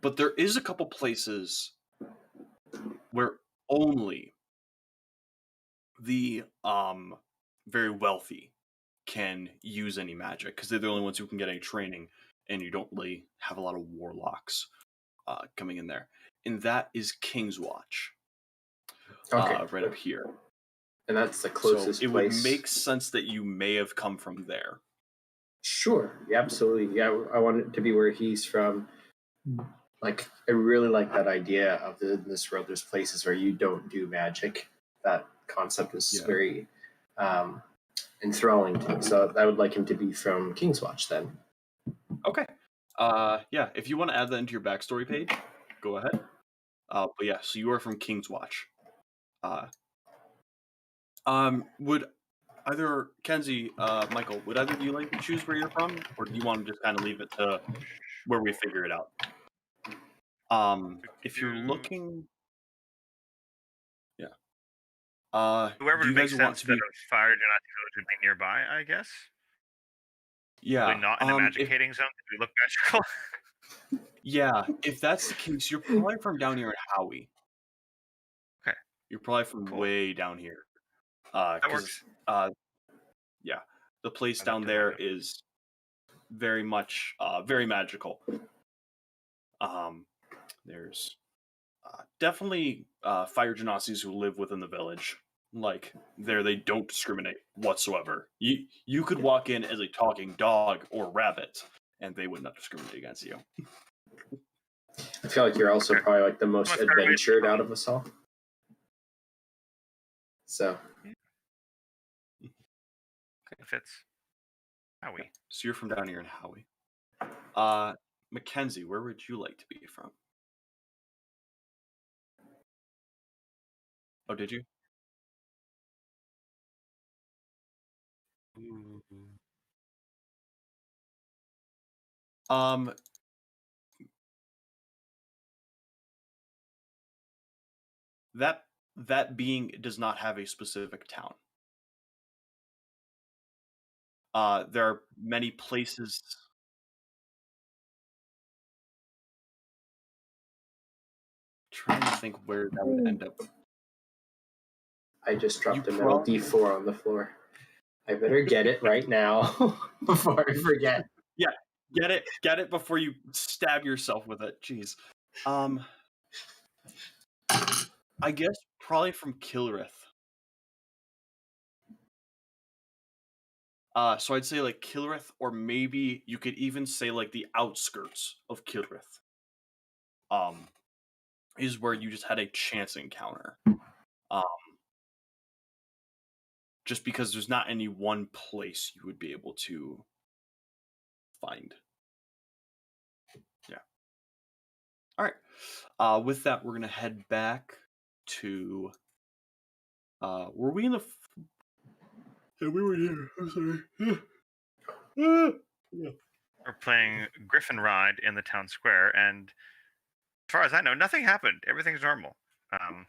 But there is a couple places where only the very wealthy can use any magic, because they're the only ones who can get any training, and you don't really have a lot of warlocks coming in there. And that is King's Watch. Okay. Right up here. And that's the closest so it place. would make sense that you may have come from there. Sure. Yeah, absolutely. Yeah, I want it to be where he's from. Like, I really like that idea of this world. There's places where you don't do magic. That concept is very enthralling to me. So I would like him to be from King's Watch then. Okay. Yeah, if you want to add that into your backstory page, go ahead. But yeah, so you are from King's Watch. Would either Kenzie, Michael, would either of you like to choose where you're from, or do you want to just kind of leave it to where we figure it out? If you're looking, whoever do you makes guys want sense to that be? a fire genetic village would be nearby, I guess. Yeah, Probably not in a magicating zone. We look magical. Yeah, if that's the case, you're probably from down here in Howie. Okay. You're probably from way down here. That works. Yeah, the place down there is very much very magical. There's definitely fire genasies who live within the village. Like, there they don't discriminate whatsoever. You could walk in as a talking dog or rabbit, and they would not discriminate against you. I feel like you're also probably like the most adventured out of us all. So it fits. Howie. So you're from down here in Howie. Mckenzie, where would you like to be from? Oh, did you? That being does not have a specific town. There are many places. Trying to think where that would end up. I just dropped a metal D4 on the floor. I better get it right now before I forget. Yeah, get it before you stab yourself with it. Jeez. I guess probably from Kilrith. So I'd say like Kilrith, or maybe you could even say like the outskirts of Kilrith. Is where you just had a chance encounter. Um, just because there's not any one place you would be able to find. Yeah. All right. With that, we're gonna head back to. Were we in the? Yeah, we were here. I'm sorry. Yeah. We're playing Griffin Ride in the town square, and as far as I know, nothing happened. Everything's normal. Aja,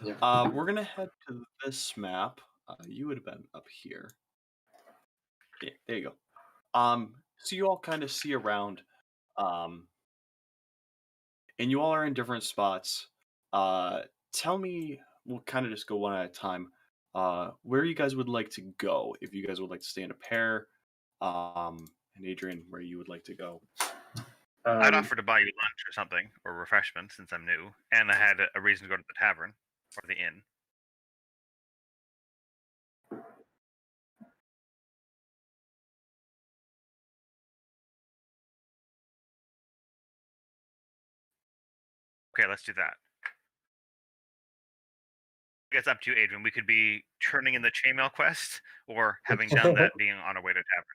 Yeah. Yeah. We're gonna head to this map. You would have been up here. Yeah, there you go. So you all kind of see around, um, and you all are in different spots. Tell me, we'll kind of just go one at a time. Where you guys would like to go? If you guys would like to stay in a pair, and Adrian, where you would like to go? I'd offer to buy you lunch or something, or refreshments, since I'm new, and I had a reason to go to the tavern or the inn. Okay, let's do that. I guess up to you, Adrian. We could be turning in the chainmail quest, or having done that, being on our way to tavern.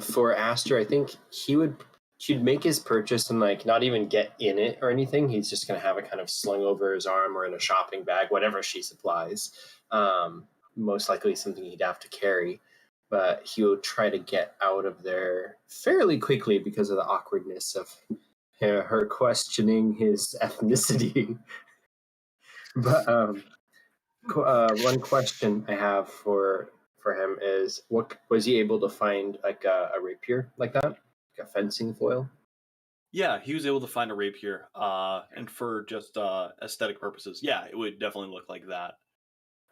For Aster, I think he'd make his purchase and like not even get in it or anything. He's just gonna have it kind of slung over his arm or in a shopping bag, whatever she supplies. Most likely something he'd have to carry, but he'll try to get out of there fairly quickly because of the awkwardness of her questioning his ethnicity. But one question I have for him is, what was he able to find like a rapier like that, like a fencing foil? Yeah, he was able to find a rapier. And for just aesthetic purposes, yeah, it would definitely look like that.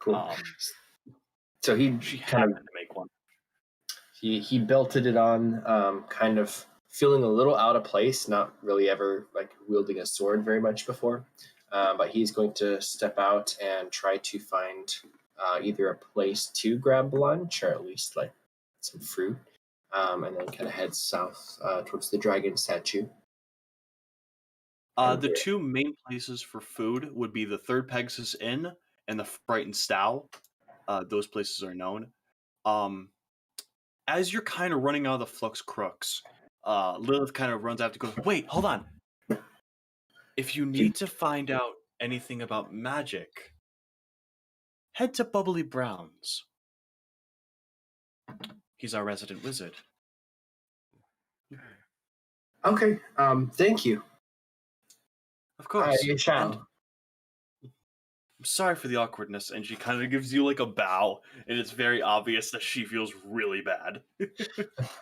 Cool. So he She kind happened of to make one. he belted it on, kind of feeling a little out of place, not really ever like wielding a sword very much before. But he's going to step out and try to find either a place to grab lunch or at least like some fruit, and then kind of head south towards the dragon statue. The two main places for food would be the Third Pegasus Inn and the Frightened Stow. Those places are known. As you're kind of running out of the Flux Crooks, Lilith kind of runs after, goes, "Wait, hold on. If you need to find out anything about magic, head to Bubbly Brown's. He's our resident wizard." Okay. Thank you. Of course. I shall. And I'm sorry for the awkwardness, and she kind of gives you like a bow, and it's very obvious that she feels really bad.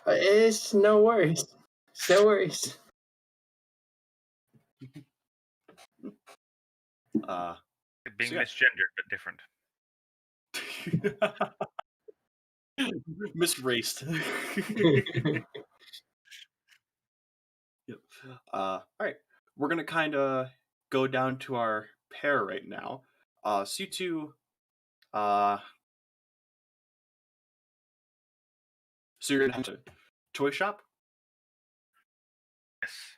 It's no worries. No worries. Being So yeah. misgendered but different. Misraced. Yep. All right. We're gonna kind of go down to our pair right now. So you two, so you're gonna have to toy shop. Yes.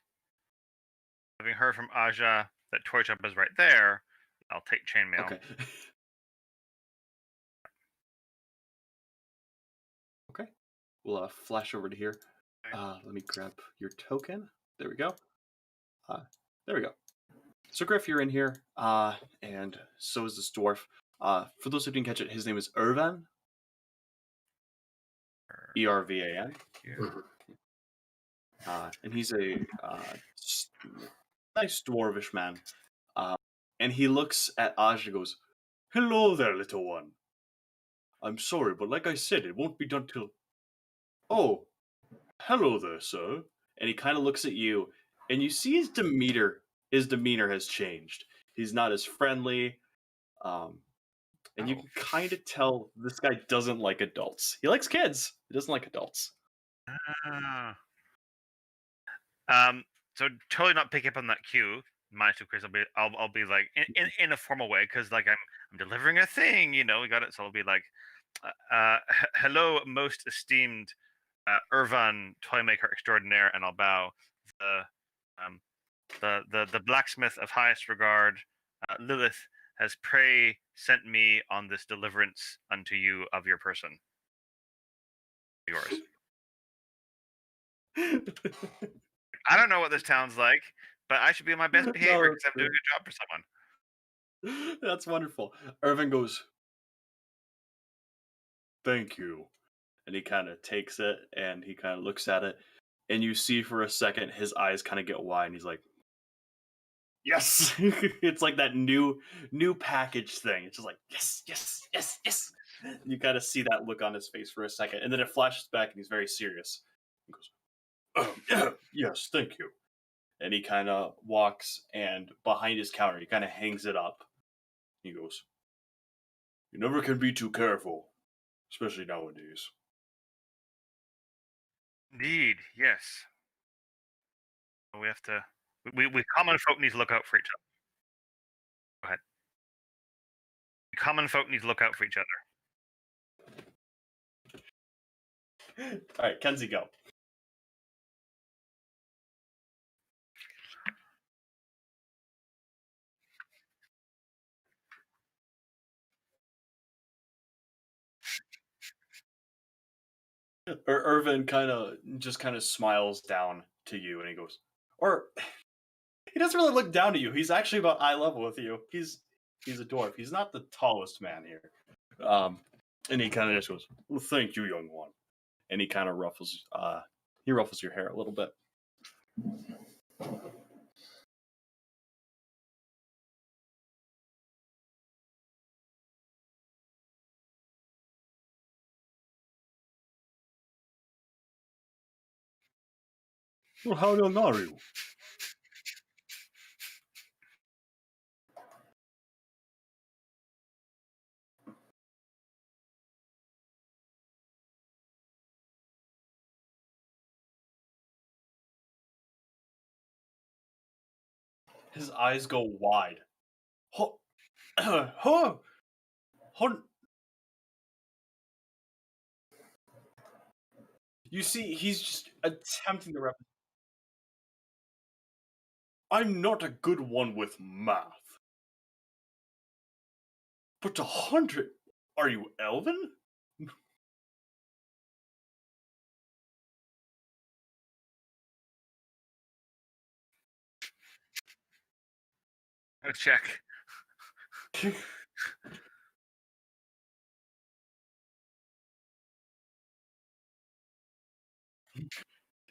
Having heard from Aja that toy shop is right there, I'll take chainmail. Okay. Okay. We'll flash over to here. Let me grab your token. There we go. There we go. So Griff, you're in here, and so is this dwarf. For those who didn't catch it, his name is Irvan. Ervan. And he's a nice dwarvish man. And he looks at Aj and goes, "Hello there, little one. I'm sorry, but like I said, it won't be done till... Oh, hello there, sir." And he kind of looks at you, and you see his demeanor. His demeanor has changed. He's not as friendly. And you can kind of tell this guy doesn't like adults. He likes kids. He doesn't like adults. Ah. So totally not picking up on that cue. Minus 2 Chris, I'll be like in a formal way because like I'm delivering a thing, we got it. So I'll be like, hello, most esteemed Irvan toymaker extraordinaire, and I'll bow. The um the blacksmith of highest regard, Lilith, has pray sent me on this deliverance unto you of your person. Yours. I don't know what this town's like, but I should be on my best behavior because I'm doing a good job for someone. That's wonderful. Irvin goes, thank you. And he kind of takes it and he kind of looks at it. And you see for a second his eyes kind of get wide and he's like, yes. It's like that new package thing. It's just like, yes, yes, yes, yes. You kind of see that look on his face for a second. And then it flashes back and he's very serious. He goes, yeah, yes, thank you. And he kind of walks and behind his counter, he kind of hangs it up. He goes, you never can be too careful, especially nowadays. Indeed, yes. We have to. We common folk need to look out for each other. Go ahead. Common folk need to look out for each other. All right, Kenzie, go. Irvin kind of smiles down to you and he goes, or he doesn't really look down to you. He's actually about eye level with you. He's a dwarf. He's not the tallest man here. And he kind of just goes, well, thank you, young one. And he kind of ruffles your hair a little bit. Well, how young are you? His eyes go wide. You see, he's just attempting to replicate. I'm not a good one with math. But 100? Are you elven? Go check. He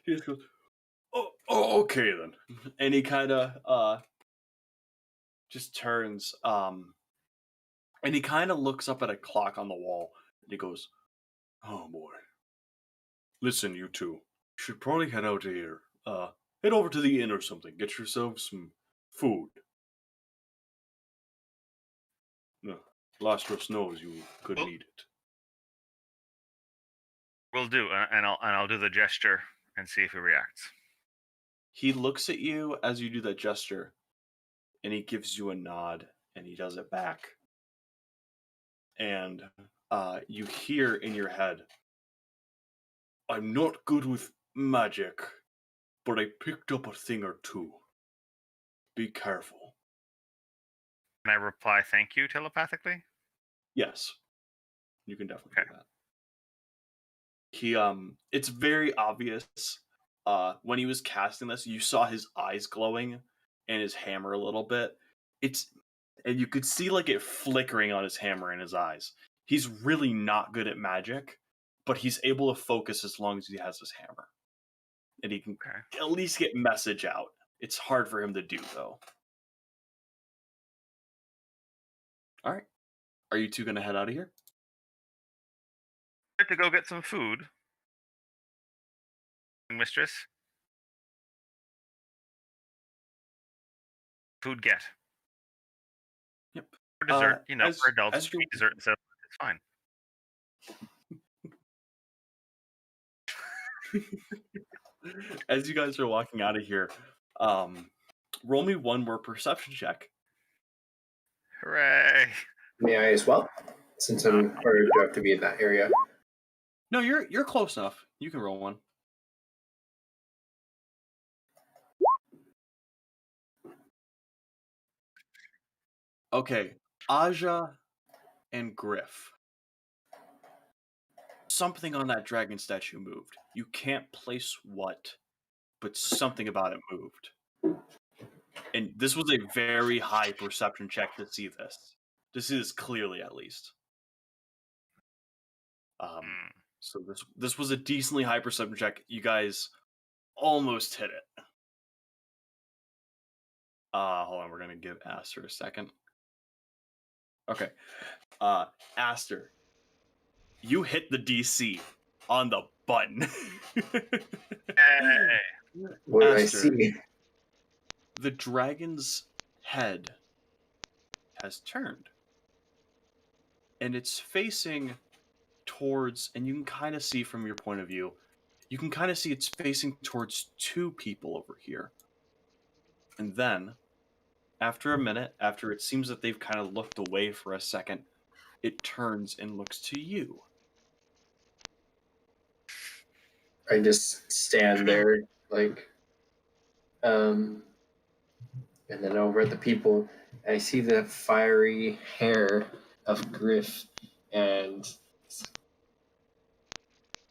just goes, oh, okay then. And he kind of just turns and he kind of looks up at a clock on the wall and he goes, oh boy. Listen, you two. You should probably head out of here. Head over to the inn or something. Get yourselves some food. No, Lastros knows you could need it. Will do, and I'll do the gesture and see if he reacts. He looks at you as you do that gesture, and he gives you a nod, and he does it back. And you hear in your head, I'm not good with magic, but I picked up a thing or two. Be careful. Can I reply thank you telepathically? Yes. You can definitely do that. He it's very obvious. When he was casting this, you saw his eyes glowing and his hammer a little bit. And you could see like it flickering on his hammer in his eyes. He's really not good at magic, but he's able to focus as long as he has his hammer. And he can at least get message out. It's hard for him to do, though. All right. Are you two going to head out of here? To go get some food, mistress. Food get. Yep. For dessert, for adults, dessert, so it's fine. As you guys are walking out of here, roll me one more perception check. Hooray! May I as well? Since I'm, or do I have to be in that area? No, you're close enough. You can roll one. Okay, Aja and Griff. Something on that dragon statue moved. You can't place what, but something about it moved. And this was a very high perception check to see this. To see this clearly, at least. So this was a decently high perception check. You guys almost hit it. Hold on, we're gonna give Aster a second. Okay. Aster, you hit the DC on the button. Hey! What do I Aster, see? the dragon's head has turned. And it's facing towards, and you can kind of see from your point of view, you can kind of see it's facing towards two people over here. And then, after a minute, after it seems that they've kind of looked away for a second, it turns and looks to you. I just stand there, like, and then over at the people, I see the fiery hair of Griff, and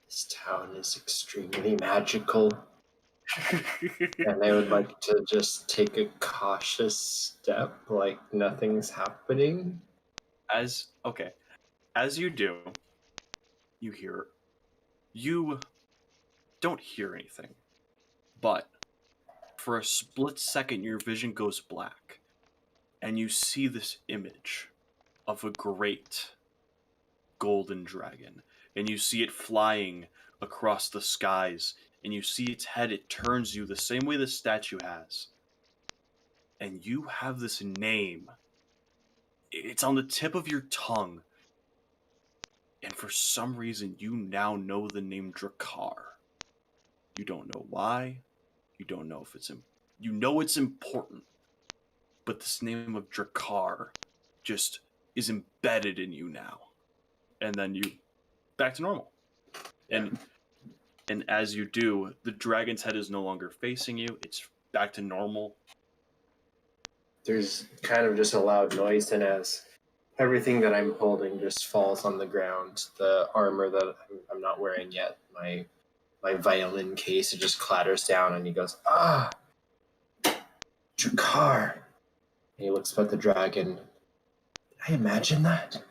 this town is extremely magical. And I would like to just take a cautious step, like nothing's happening. As you do, you don't hear anything, but for a split second your vision goes black and you see this image of a great golden dragon, and you see it flying across the skies, and you see its head, it turns you the same way the statue has, and you have this name. It's on the tip of your tongue. And for some reason, you now know the name Drakkar. You don't know why. You don't know if it's... You know it's important. But this name of Drakkar just is embedded in you now. And then you... Back to normal. And as you do, the dragon's head is no longer facing you. It's back to normal. There's kind of just a loud noise, and as everything that I'm holding just falls on the ground, the armor that I'm not wearing yet, my violin case, it just clatters down, and he goes, "Ah, Drakkar." And he looks at the dragon. Did I imagine that?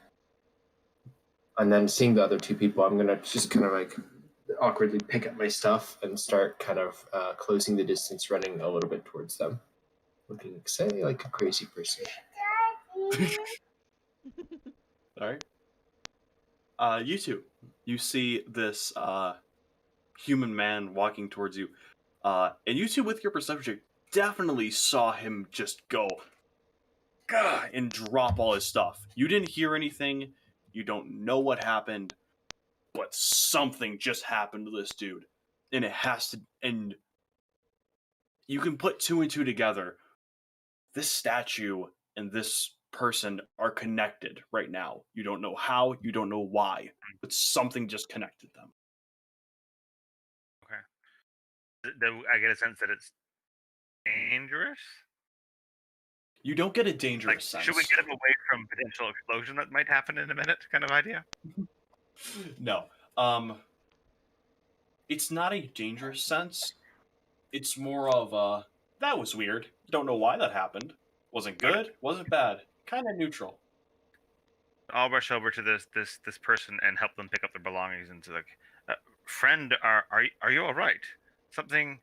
And then seeing the other two people, I'm gonna just kind of like awkwardly pick up my stuff and start kind of closing the distance, running a little bit towards them, looking, say, like a crazy person. Alright. You two. You see this human man walking towards you. And you two, with your perception, definitely saw him just go and drop all his stuff. You didn't hear anything. You don't know what happened. But something just happened to this dude. And it has to... And you can put two and two together. This statue and this person are connected right now. You don't know how, you don't know why, but something just connected them. Okay. I get a sense that it's dangerous. You don't get a dangerous sense. Should we get him away from potential explosion that might happen in a minute, kind of idea? No. It's not a dangerous sense. It's more of that was weird. Don't know why that happened. Wasn't good, wasn't bad. Kind of neutral. I'll rush over to this person and help them pick up their belongings and to like, friend, are you all right? Something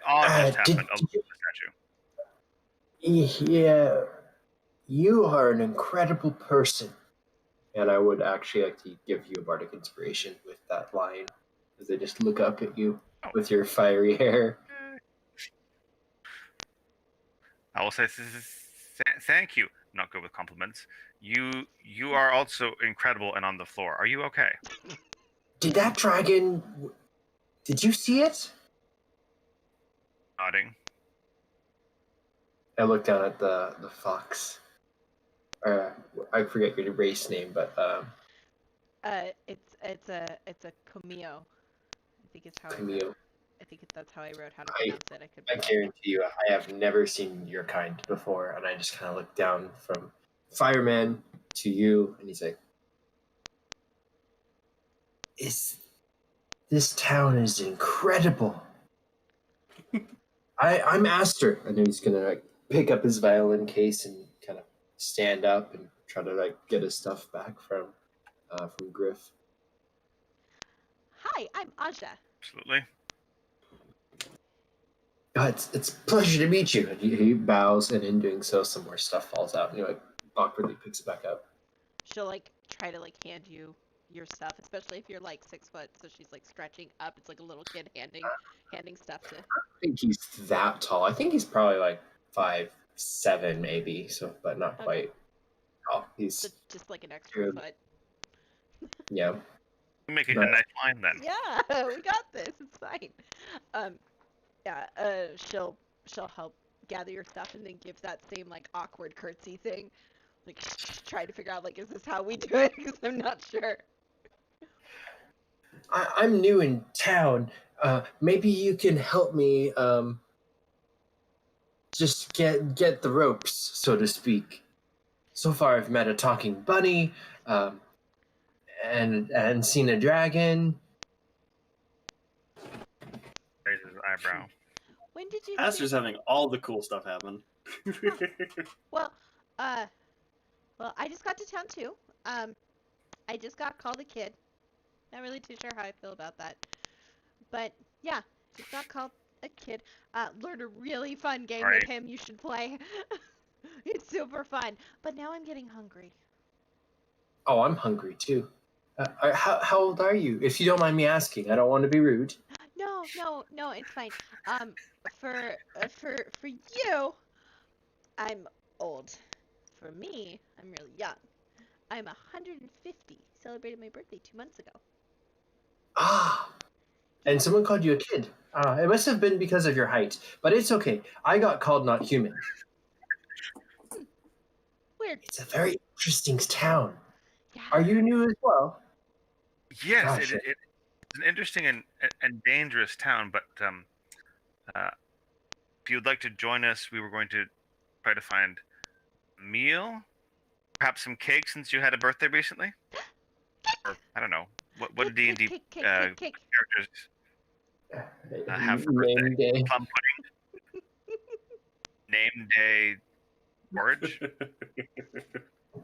odd just happened over the statue. Yeah, you are an incredible person. And I would actually like to give you a bardic inspiration with that line, as they just look up at you with your fiery hair. I will say thank you. Not good with compliments. You are also incredible and on the floor. Are you okay? Did that dragon Did you see it? Nodding. I look down at the fox. I forget your race name, but It's a Cameo. I think it's how I Camille. wrote. I think that's how I wrote how to I pronounce it. I could I be wrong. guarantee you, I have never seen your kind before, and I just kind of look down from fireman to you, and he's like, This town is incredible." I'm Aster. I know he's gonna like pick up his violin case and kind of stand up and try to like get his stuff back from Griff. Hi, I'm Aja. Absolutely. It's a pleasure to meet you. And he bows, and in doing so, some more stuff falls out, and he like awkwardly picks it back up. She'll like try to like hand you your stuff, especially if you're like 6 foot. So she's like stretching up. It's like a little kid handing stuff to. I think he's that tall. I think he's probably like 5'7", maybe. So, but not Okay. quite. Oh, he's So just like an extra good. foot. Yeah. We make it a Right. nice line then. Yeah, we got this. It's fine. Yeah. She'll help gather your stuff and then give that same like awkward curtsy thing. Like try to figure out like, is this how we do it? Because I'm not sure. I'm new in town. Maybe you can help me. Just get the ropes, so to speak. So far, I've met a talking bunny, and seen a dragon. Raises his eyebrow. When did you? Aster's having all the cool stuff happen. Well, well, I just got to town too. I just got called a kid. Not really too sure how I feel about that. But yeah, just got called a kid. Learned a really fun game Right. with him. You should play. It's super fun. But now I'm getting hungry. Oh, I'm hungry too. How old are you? If you don't mind me asking, I don't want to be rude. No, it's fine. For you, I'm old. For me, I'm really young. I'm 150. Celebrated my birthday 2 months ago. Ah, and someone called you a kid. It must have been because of your height, but it's okay. I got called not human. Weird. It's a very interesting town. Yeah. Are you new as well? Yes, Gosh, it's an interesting and dangerous town, but if you'd like to join us, we were going to try to find a meal, perhaps some cake since you had a birthday recently. Or I don't know what D&D Cake. characters have for birthday. Name day. Plum pudding, name day porridge.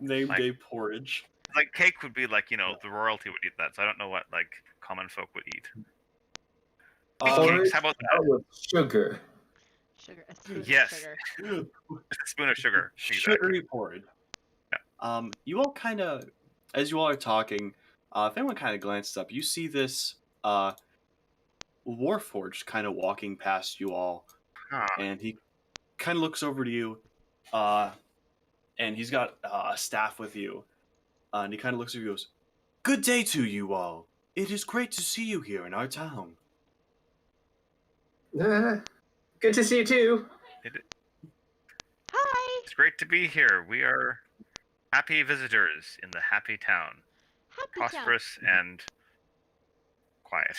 Name Like- day porridge. Like cake would be like the royalty would eat that. So I don't know what like common folk would eat. Porridge Cakes, how about that? with sugar. Sugar. A spoon Yes. of sugar. Just a spoon of sugar. Exactly. Sugary porridge. You all kind of, as you all are talking, if anyone kind of glances up, you see this Warforged kind of walking past you all, Huh. and he kind of looks over to you, and he's got a staff with you, and he kind of looks at you and goes, "Good day to you all. It is great to see you here in our town." Good to see you too. Hi. It's great to be here. We are happy visitors in the happy town. Happy town. Prosperous and quiet.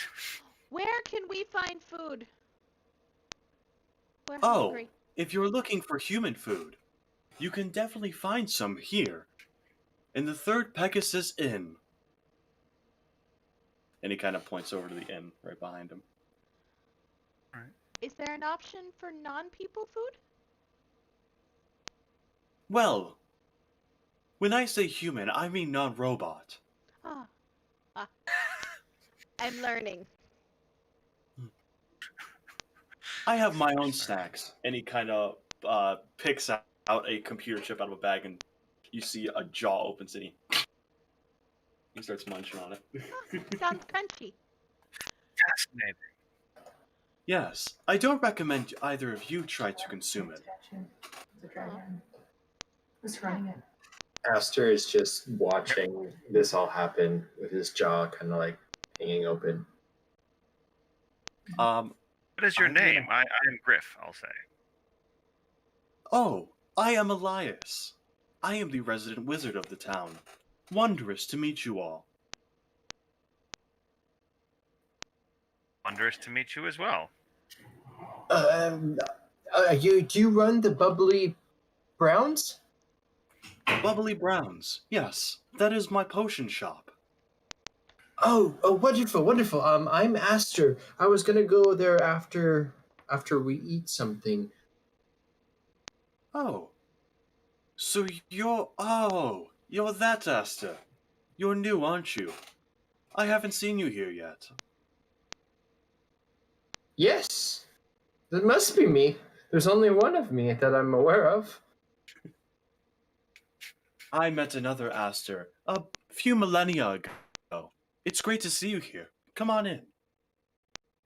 Where can we find food? We're Oh, hungry. if you're looking for human food, you can definitely find some here, in the Third Pegasus Inn. And he kind of points over to the inn right behind him. Is there an option for non-people food? Well, when I say human, I mean non-robot. Ah. I'm learning. I have my own snacks. And he kind of picks out a computer chip out of a bag, and you see a jaw opens, and he starts munching on it. Sounds crunchy. Fascinating. Yes, I don't recommend either of you try to consume it. Who's running it? Aster is just watching this all happen with his jaw kind of like hanging open. Um, What is your I'm gonna- name? I am Griff, I'll say. Oh, I am Elias. I am the resident wizard of the town. Wondrous to meet you all. Wondrous to meet you as well. Um, do you run the Bubbly Browns? Bubbly Browns. Yes, that is my potion shop. Oh, wonderful, wonderful. I'm Aster. I was gonna go there after we eat something. Oh. So you're that Asta. You're new, aren't you? I haven't seen you here yet. Yes, that must be me. There's only one of me that I'm aware of. I met another Aster a few millennia ago. It's great to see you here. Come on in.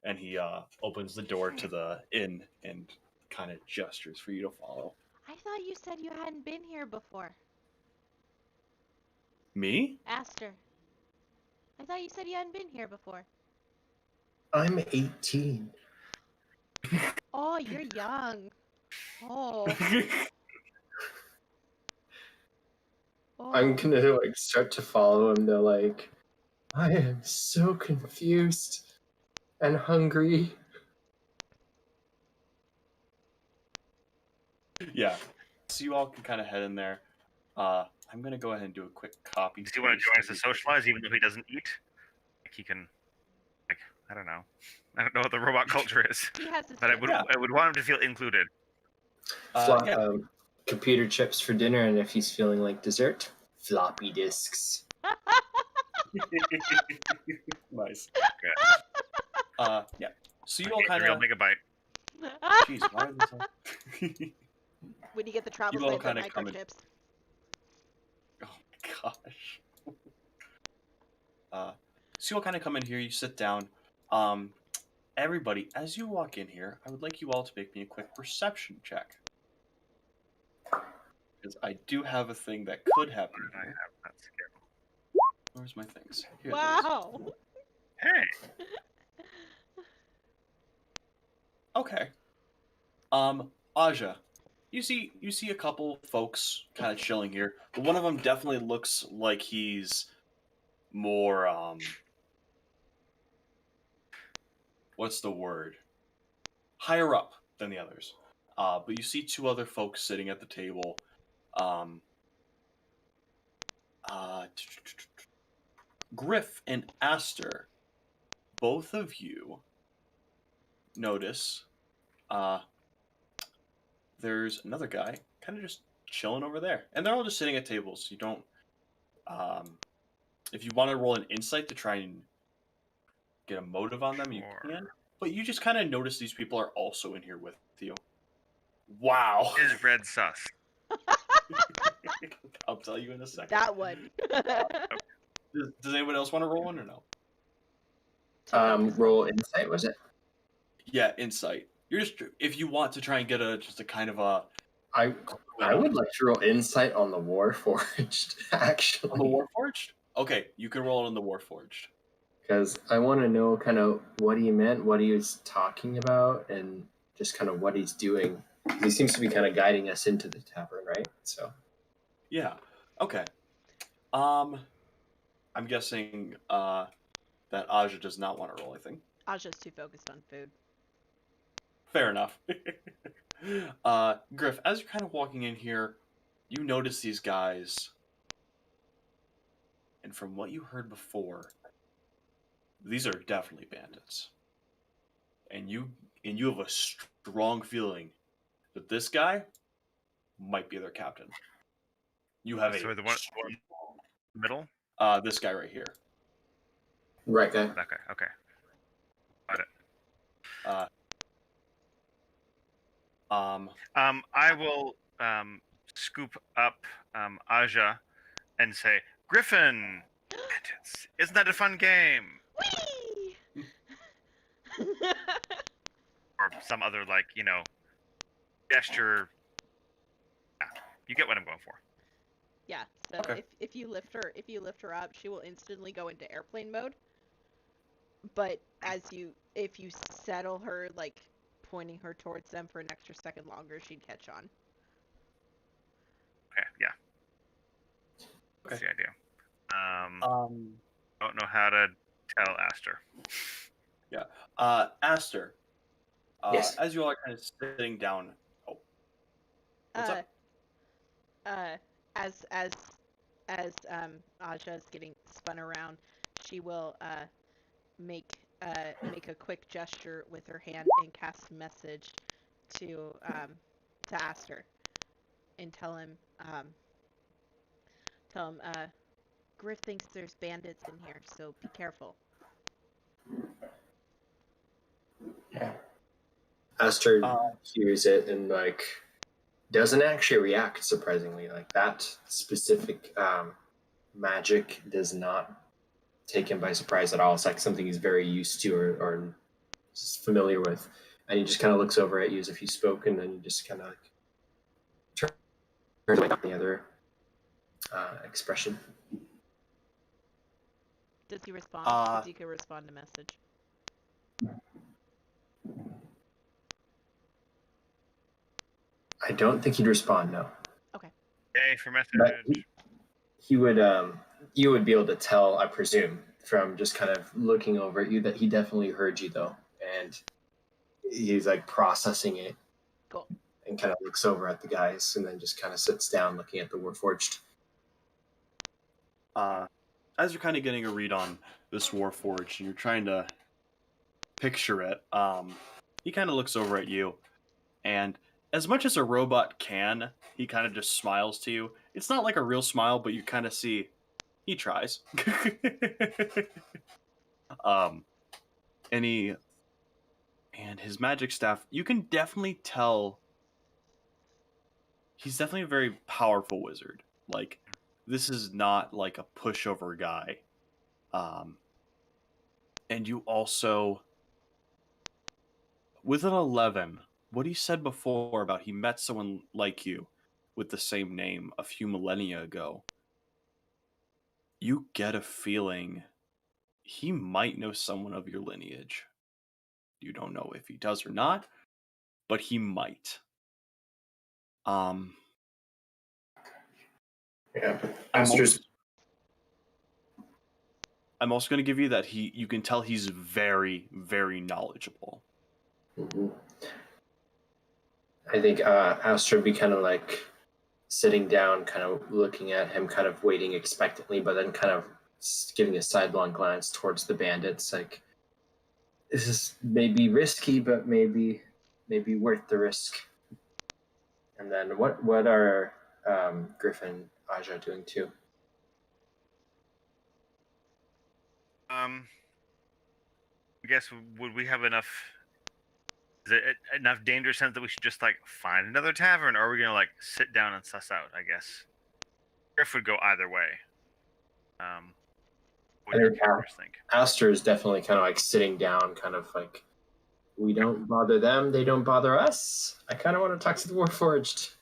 And he opens the door to the inn and kind of gestures for you to follow. I thought you said you hadn't been here before. Me? Aster. I thought you said you hadn't been here before. I'm 18. Oh, you're young. Oh. Oh. I'm gonna like start to follow him. They're like, I am so confused and hungry. Yeah. So you all can kind of head in there. I'm gonna go ahead and do a quick copy. Does he want to join us to socialize even though he doesn't eat? Like he can, like, I don't know. I don't know what the robot culture is. He has his But I foot. would want him to feel included. Yeah. Computer chips for dinner, and if he's feeling like dessert, floppy disks. Nice. Good. Yeah. So you all Okay, kind real of. megabyte. Jeez, why are they so? When you get the travel You all slaves and kinda come in- microchips. Oh my gosh. So you'll kind of come in here, you sit down. Everybody, as you walk in here, I would like you all to make me a quick perception check. Because I do have a thing that could happen I here. have that skill. Where's my things? Here it is. Wow. Hey, Okay. Aja, you see a couple folks kind of chilling here, but one of them definitely looks like he's more what's the word? Higher up than the others. But you see two other folks sitting at the table. Griff and Aster, both of you notice there's another guy kind of just chilling over there. And they're all just sitting at tables. You don't if you want to roll an insight to try and get a motive on them, you Sure. can. But you just kind of notice these people are also in here with you. Wow. is red sus? I'll tell you in a second. That one. Does anyone else want to roll one or no? Roll insight, was it? Yeah, insight. You're just if you want to try and get just a kind of a I would like to roll insight on the Warforged, actually. on the Warforged. Okay, you can roll it on the Warforged. Because I want to know kind of what he meant, what he was talking about, and just kind of what he's doing. He seems to be kind of guiding us into the tavern, right? So Yeah. Okay. I'm guessing that Aja does not want to roll anything. Aja's too focused on food. Fair enough. Griff, as you're kind of walking in here, you notice these guys, and from what you heard before, these are definitely bandits. And you have a strong feeling that this guy might be their captain. You have So a the one strong- middle? this guy right here. right guy. That guy. Okay. Got it. I will scoop up Aja and say, Griffin, isn't that a fun game? Whee! Or some other gesture. Yeah, you get what I'm going for. Yeah. So Okay. if you lift her up, she will instantly go into airplane mode. but if you settle her, like pointing her towards them for an extra second longer, she'd catch on. Okay, yeah. That's Okay. the idea. Um, Don't know how to tell Aster. yeah. Aster, Yes. as you all are kind of sitting down. Oh, what's Uh, up? uh, as Aja is getting spun around, she will make a quick gesture with her hand and cast message to Aster and tell him Griff thinks there's bandits in here, so be careful. Yeah. Aster Uh, hears it and like doesn't actually react. Surprisingly, like that specific magic does not take him by surprise at all. It's like something he's very used to or familiar with, and he just kind of looks over at you as if you spoke, and then you just kind of like turns away the other expression. Does he respond? Uh, Because you can respond to message. I don't think he'd respond. No, Okay. Yay for but message. he would. You would be able to tell, I presume, from just kind of looking over at you that he definitely heard you though, and he's like processing it. Cool. And kind of looks over at the guys and then just kind of sits down looking at the Warforged. as you're kind of getting a read on this Warforged and you're trying to picture it, he kind of looks over at you, and as much as a robot can, he kind of just smiles to you. It's not like a real smile, but you kind of see he tries. um, and his magic staff, you can definitely tell he's definitely a very powerful wizard. Like, this is not like a pushover guy. And you also, with an 11, what he said before about he met someone like you with the same name a few millennia ago, you get a feeling he might know someone of your lineage. You don't know if he does or not, but he might. Um, Yeah. I'm Aster's. also going to give you that you can tell he's very, very knowledgeable. Mhm. I think Aster would be kind of like sitting down, kind of looking at him, kind of waiting expectantly, but then kind of giving a sidelong glance towards the bandits. Like, this is maybe risky, but maybe worth the risk. And then what are Griffin, Aja doing too? I guess would we have enough? Is it enough danger sense that we should just like find another tavern, or are we gonna like sit down and suss out? I guess Griff would go either way. What do your characters think? Aster is definitely kind of like sitting down, kind of like, we don't bother them, they don't bother us. I kind of want to talk to the Warforged.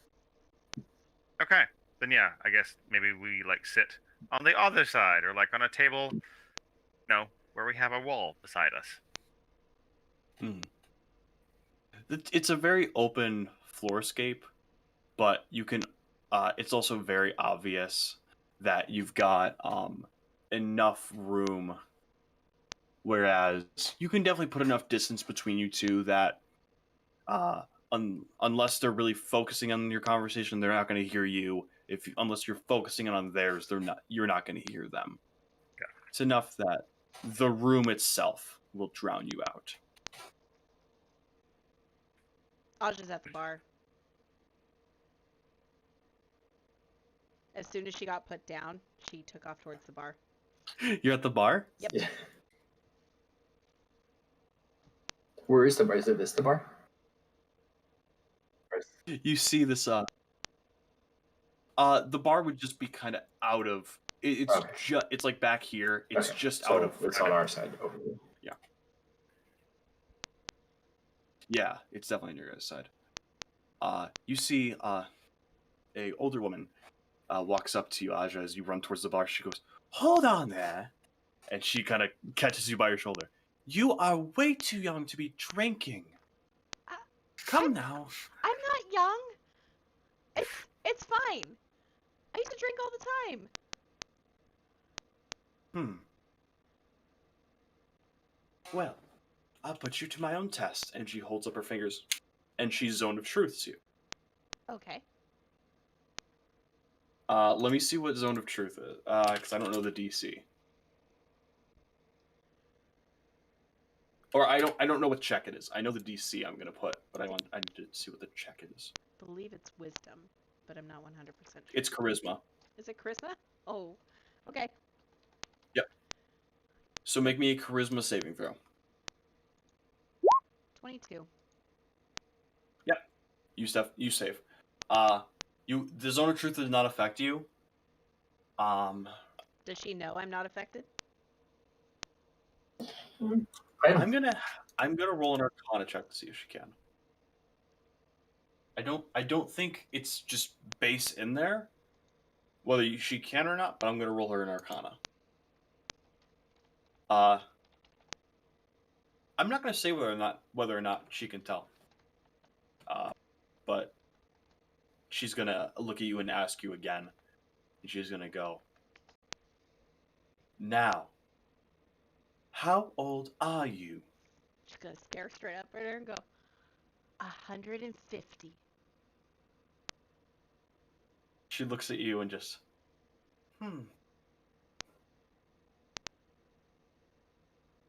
Okay, then yeah, I guess maybe we like sit on the other side, or like on a table, where we have a wall beside us. It's a very open floorscape, but you can. It's also very obvious that you've got enough room. Whereas you can definitely put enough distance between you two that, unless they're really focusing on your conversation, they're not going to hear you. Unless you're focusing on theirs, you're not going to hear them. Yeah. It's enough that the room itself will drown you out. Aja's at the bar. As soon as she got put down, she took off towards the bar. You're at the bar? Yep. Yeah. Where is the bar? Is this the bar? You see this the bar would just be kind of out of it's Okay. just it's like back here. It's Okay. just So out of it's on our side over here. Yeah, it's definitely on your guys' side. You see a older woman walks up to you, Aja, as you run towards the bar. She goes, "Hold on there," and she kind of catches you by your shoulder. You are way too young to be drinking. I, Come now. I'm not young. It's fine. I used to drink all the time. Well, I'll put you to my own test. And she holds up her fingers, and she zone of truths you. Okay. Let me see what zone of truth is, because I don't know the DC. Or I don't know what check it is. I know the DC I'm gonna put, but I need to see what the check is. I believe it's wisdom, but I'm not 100% sure. It's charisma. Is it charisma? Oh, okay. Yep. So make me a charisma saving throw. 22. Yep. You save. The zone of truth does not affect you. Does she know I'm not affected? I'm gonna roll an Arcana check to see if she can. I don't think it's just base in there, whether she can or not. But I'm gonna roll her an Arcana. I'm not gonna say whether or not she can tell. But she's gonna look at you and ask you again, and she's gonna go. Now, how old are you? She's gonna stare straight up at her and go, 150. She looks at you and just,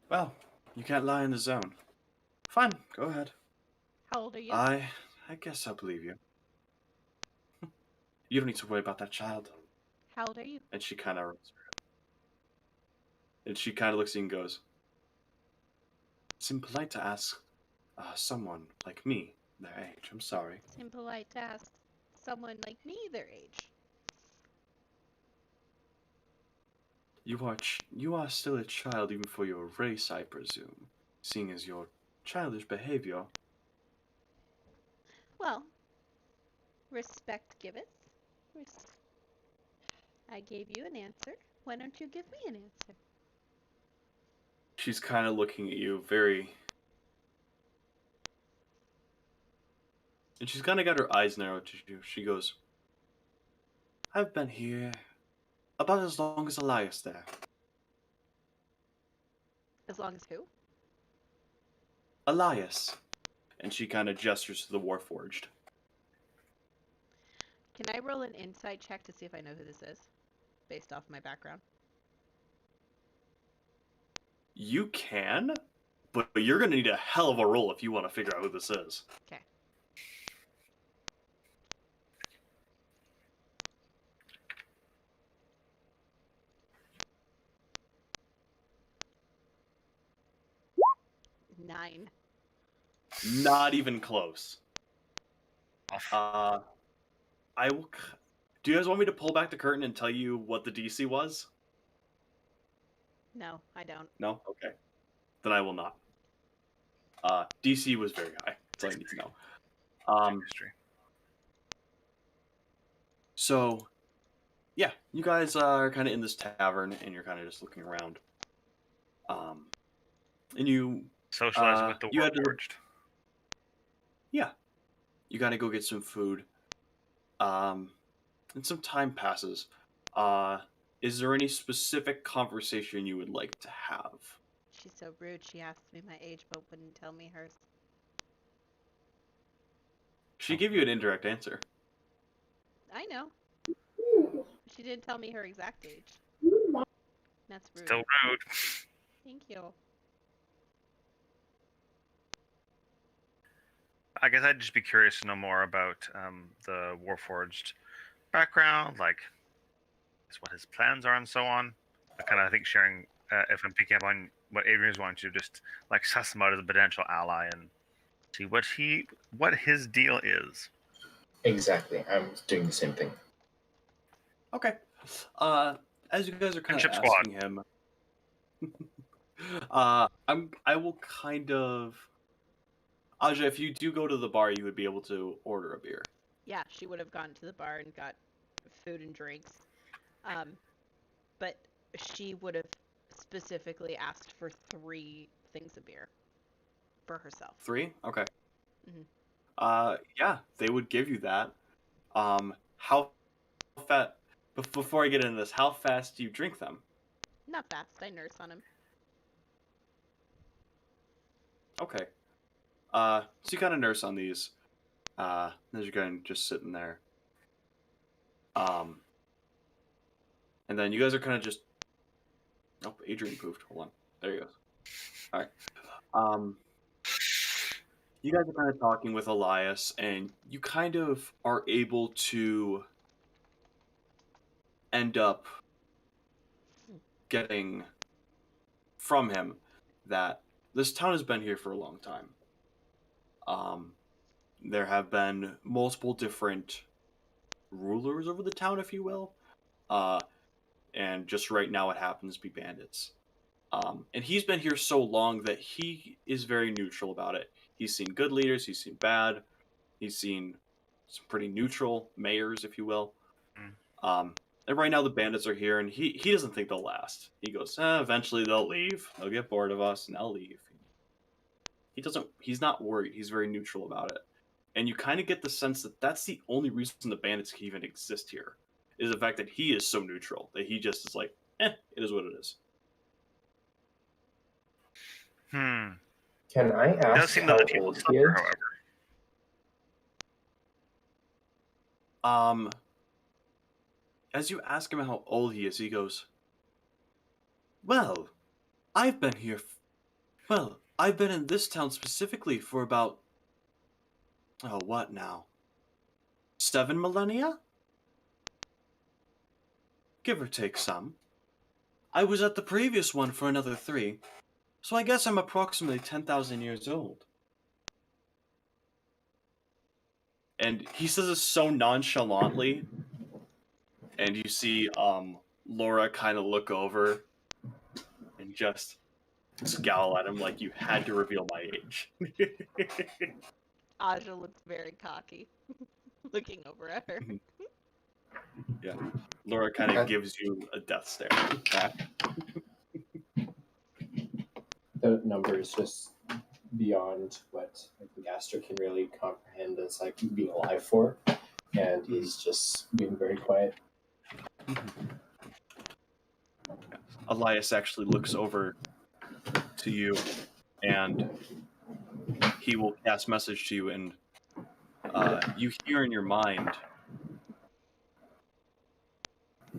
Well, you can't lie in the zone. Fine, go ahead. How old are you? I guess I'll believe you. You don't need to worry about that child. How old are you? And she kind of looks at you and goes, it's impolite to ask someone like me their age. I'm sorry. It's impolite to ask someone like me their age. You are still a child even for your race, I presume, seeing as your childish behavior. Well, respect giveth. I gave you an answer. Why don't you give me an answer? She's kind of looking at you very... And she's kind of got her eyes narrowed to you. She goes, I've been here about as long as Elias there. As long as who? Elias. And she kind of gestures to the Warforged. Can I roll an insight check to see if I know who this is? Based off my background. You can, but you're going to need a hell of a roll if you want to figure out who this is. Okay. Nine. Not even close. I will... Do you guys want me to pull back the curtain and tell you what the DC was? No, I don't. No? Okay. Then I will not. DC was very high. That's all you need to know. History. So, yeah, you guys are kind of in this tavern, and you're kind of just looking around. And you... Socialize with the you had to- Warforged. Yeah. You gotta go get some food. And some time passes. Is there any specific conversation you would like to have? She's so rude. She asked me my age but wouldn't tell me hers. She gave you an indirect answer. I know. She didn't tell me her exact age. That's rude. Still rude. Thank you. I guess I'd just be curious to know more about the Warforged background, like what his plans are and so on. I kind of think sharing, if I'm picking up on what Adrian's wanting to, just like suss him out as a potential ally and see what his deal is. Exactly. I'm doing the same thing. Okay. As you guys are kind of Friendship squad. asking him, I will kind of... Aja, if you do go to the bar, you would be able to order a beer. Yeah, she would have gone to the bar and got food and drinks. But she would have specifically asked for 3 things of beer for herself. 3? Okay. Mhm. Yeah, they would give you that. How fast? Before I get into this, how fast do you drink them? Not fast. I nurse on him. Okay. So you kind of nurse on these. As you're kind of just sitting there. And then you guys are kind of just. Oh, Adrian poofed. Hold on. There he goes. All right. You guys are kind of talking with Elias, and you kind of are able to end up getting from him that this town has been here for a long time. There have been multiple different rulers over the town, if you will, and just right now it happens to be bandits. And he's been here so long that he is very neutral about it. He's seen good leaders, he's seen bad, he's seen some pretty neutral mayors, if you will. And right now the bandits are here, and he doesn't think they'll last. He goes, eventually they'll leave. They'll get bored of us, and they'll leave. He's not worried. He's very neutral about it. And you kind of get the sense that that's the only reason the bandits can even exist here, is the fact that he is so neutral, that he just is like, it is what it is. Can I It does ask seem how that the people old he suffer, is? however. As you ask him how old he is, he goes, well, I've been here. I've been in this town specifically for about, what now? 7 millennia? Give or take some. I was at the previous one for another 3, so I guess I'm approximately 10,000 years old. And he says it so nonchalantly, and you see Laura kind of look over and just scowl at him like you had to reveal my age. Aja looks very cocky, looking over at her. Yeah. Laura kind of gives you a death stare back. The number is just beyond what I think Aster can really comprehend as like being alive for, and he's just being very quiet. Elias actually looks over to you, and he will cast message to you, and you hear in your mind,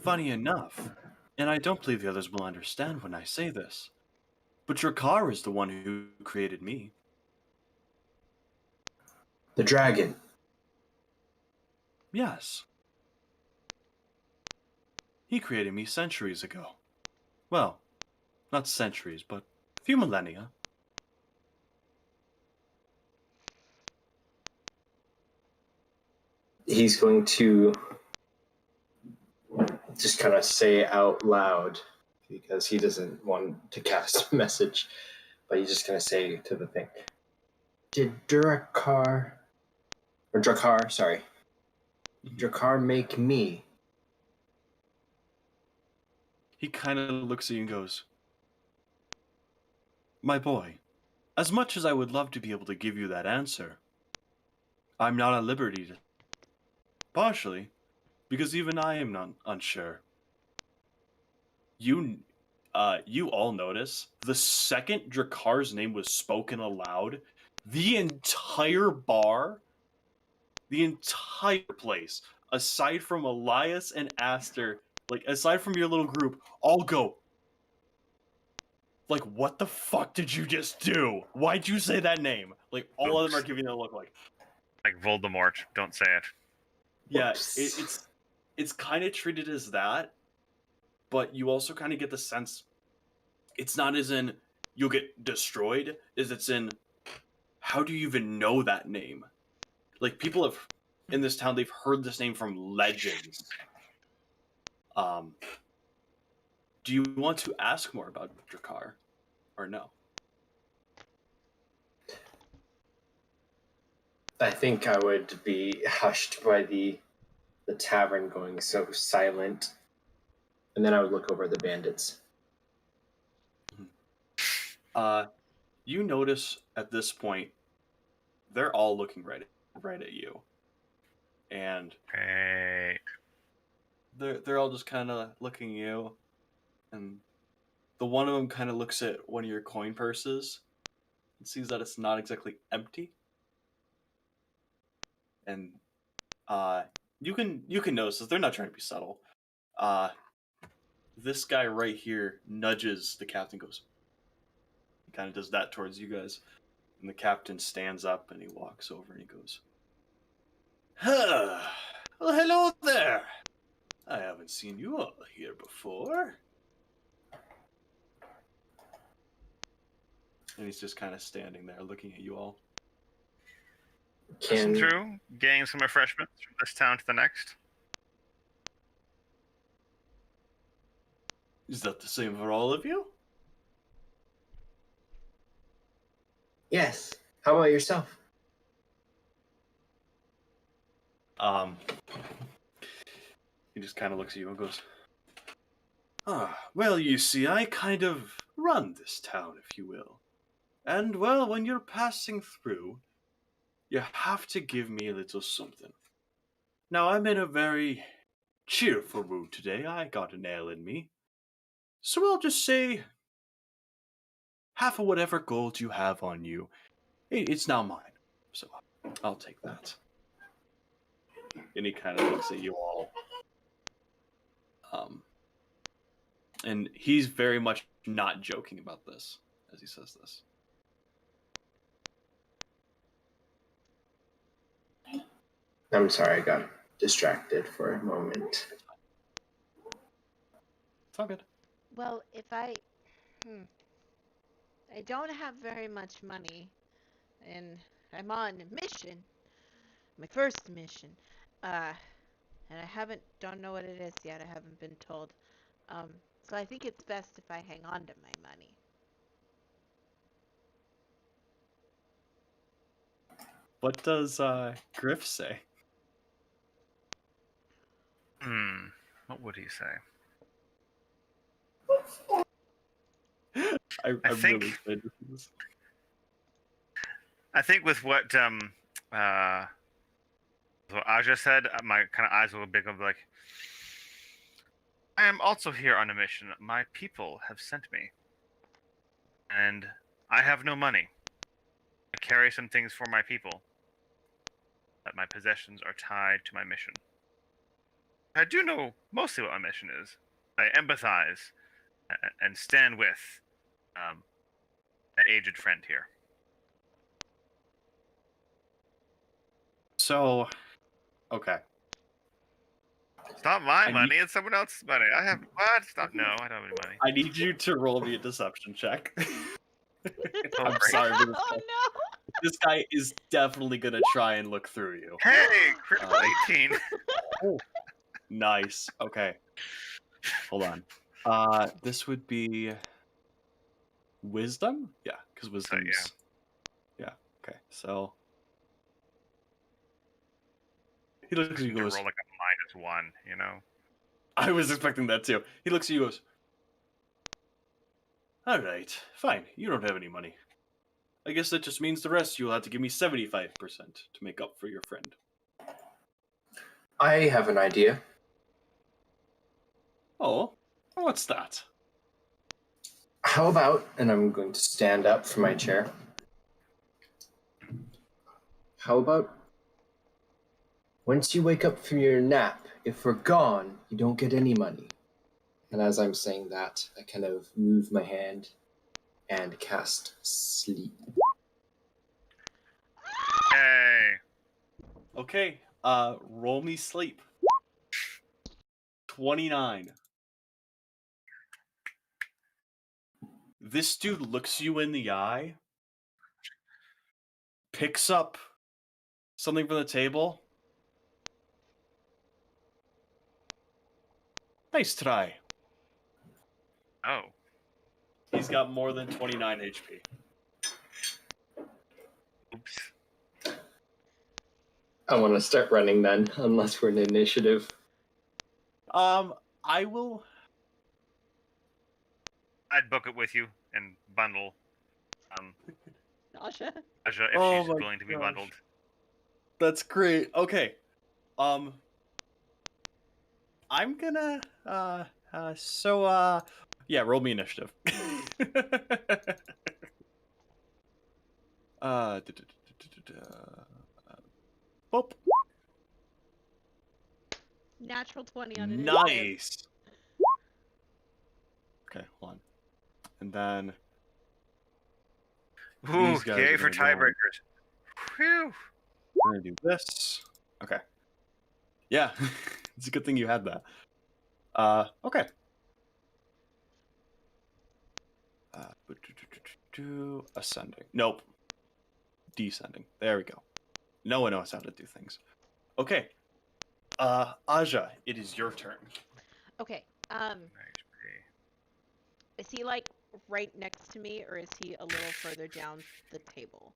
funny enough, and I don't believe the others will understand when I say this, but Drakkar is the one who created me. The dragon. Yes. He created me centuries ago. Well, not centuries, but a few millennia. He's going to just kind of say out loud because he doesn't want to cast a message, but he's just going to say to the thing, did Drakkar, sorry, Drakkar make me? He kind of looks at you and goes, my boy, as much as I would love to be able to give you that answer, I'm not at liberty to. Partially, because even I am not unsure. You all notice the second Drakkar's name was spoken aloud, the entire bar, the entire place, aside from Elias and Aster, like aside from your little group, all go. Like, what the fuck did you just do? Why'd you say that name? Like, all of them are giving a look like Voldemort, don't say it. Yeah, it's kind of treated as that, but you also kind of get the sense it's not as in you'll get destroyed, as it's in how do you even know that name? Like, people have in this town, they've heard this name from legends. Do you want to ask more about Drakkar, or no? I think I would be hushed by the tavern going so silent, and then I would look over at the bandits. You notice at this point, they're all looking right at you, and Hey. they're all just kind of looking at you, and the one of them kind of looks at one of your coin purses and sees that it's not exactly empty, and you can notice that they're not trying to be subtle. This guy right here nudges the captain, goes, he kind of does that towards you guys, and the captain stands up and he walks over and he goes, "Huh. Well, hello there. I haven't seen you all here before." And he's just kind of standing there looking at you all. Passing Can through, getting some refreshments from this town to the next. Is that the same for all of you? Yes. How about yourself? He just kind of looks at you and goes, well, you see, I kind of run this town, if you will. And, well, when you're passing through, you have to give me a little something. Now, I'm in a very cheerful mood today. I got an ale in me. So I'll just say half of whatever gold you have on you. It's now mine. So I'll take that. And he kind of looks at you all. And he's very much not joking about this as he says this. I'm sorry, I got distracted for a moment. It's all good. Well, if I don't have very much money, and I'm on a mission, my first mission, and I don't know what it is yet. I haven't been told. So I think it's best if I hang on to my money. What does Griff say? What would he say? I'm think- really excited to see this. I think with what Aja said, my kind of eyes will be big. I'm like, I am also here on a mission. My people have sent me, and I have no money. I carry some things for my people, but my possessions are tied to my mission. I do know mostly what my mission is. I empathize and stand with an aged friend here. So, okay. It's not my I money, it's someone else's money. I have what? Stop. No, I don't have any money. I need you to roll me a deception check. Oh, I'm great. sorry for this Oh guy. no! This guy is definitely gonna try and look through you. Hey, critical 18. Nice. Okay. Hold on. This would be wisdom? Yeah, because wisdom's... Yeah. Okay. So he looks at you You and can goes, roll like a -1, you know? I was expecting that too. He looks at you and goes, alright, fine. You don't have any money. I guess that just means the rest you'll have to give me 75% to make up for your friend. I have an idea. Oh, what's that? How about, and I'm going to stand up from my chair. How about once you wake up from your nap, if we're gone, you don't get any money. And as I'm saying that, I kind of move my hand and cast sleep. Hey. Okay, roll me sleep. 29. This dude looks you in the eye, picks up something from the table. Nice try. Oh. He's got more than 29 HP. Oops. I want to start running then, unless we're in initiative. I will... I'd book it with you and bundle. Nausea. Aja, if Oh she's my willing to be gosh. bundled. That's great. Okay. I'm gonna yeah, roll me initiative. Boop. Natural 20 on initiative. Nice. Okay, hold on. And then Ooh, these guys yay are for gonna go. tiebreakers. Whew. We're gonna do this. Okay. Yeah, it's a good thing you had that. Okay. Ascending. Nope. Descending. There we go. No one knows how to do things. Okay. Aja, it is your turn. Okay. Nice, pretty. Is he like right next to me, or is he a little further down the table?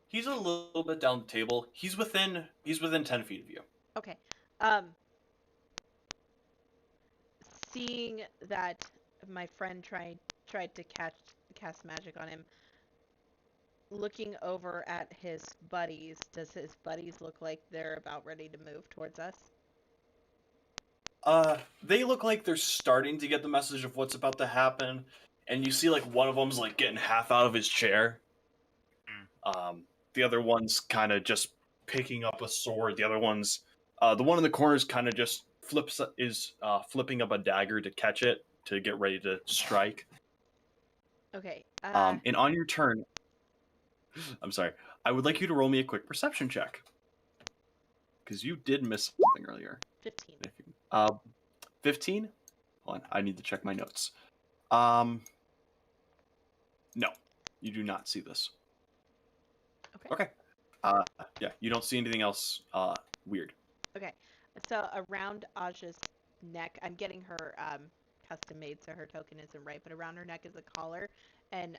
He's a little bit down the table. He's within 10 feet of you. Okay. Seeing that my friend tried to cast magic on him, looking over at his buddies, does his buddies look like they're about ready to move towards us? They look like they're starting to get the message of what's about to happen, and you see like one of them's like getting half out of his chair. The other one's kind of just picking up a sword. The other one's the one in the corner is kind of just flipping up a dagger to catch it to get ready to strike. Okay. And on your turn, I'm sorry, I would like you to roll me a quick perception check because you did miss something earlier. 15. 15. Hold on, I need to check my notes. No, you do not see this. Okay. Yeah, you don't see anything else weird. Okay. So around Aja's neck, I'm getting her custom made, so her token isn't right, but around her neck is a collar, and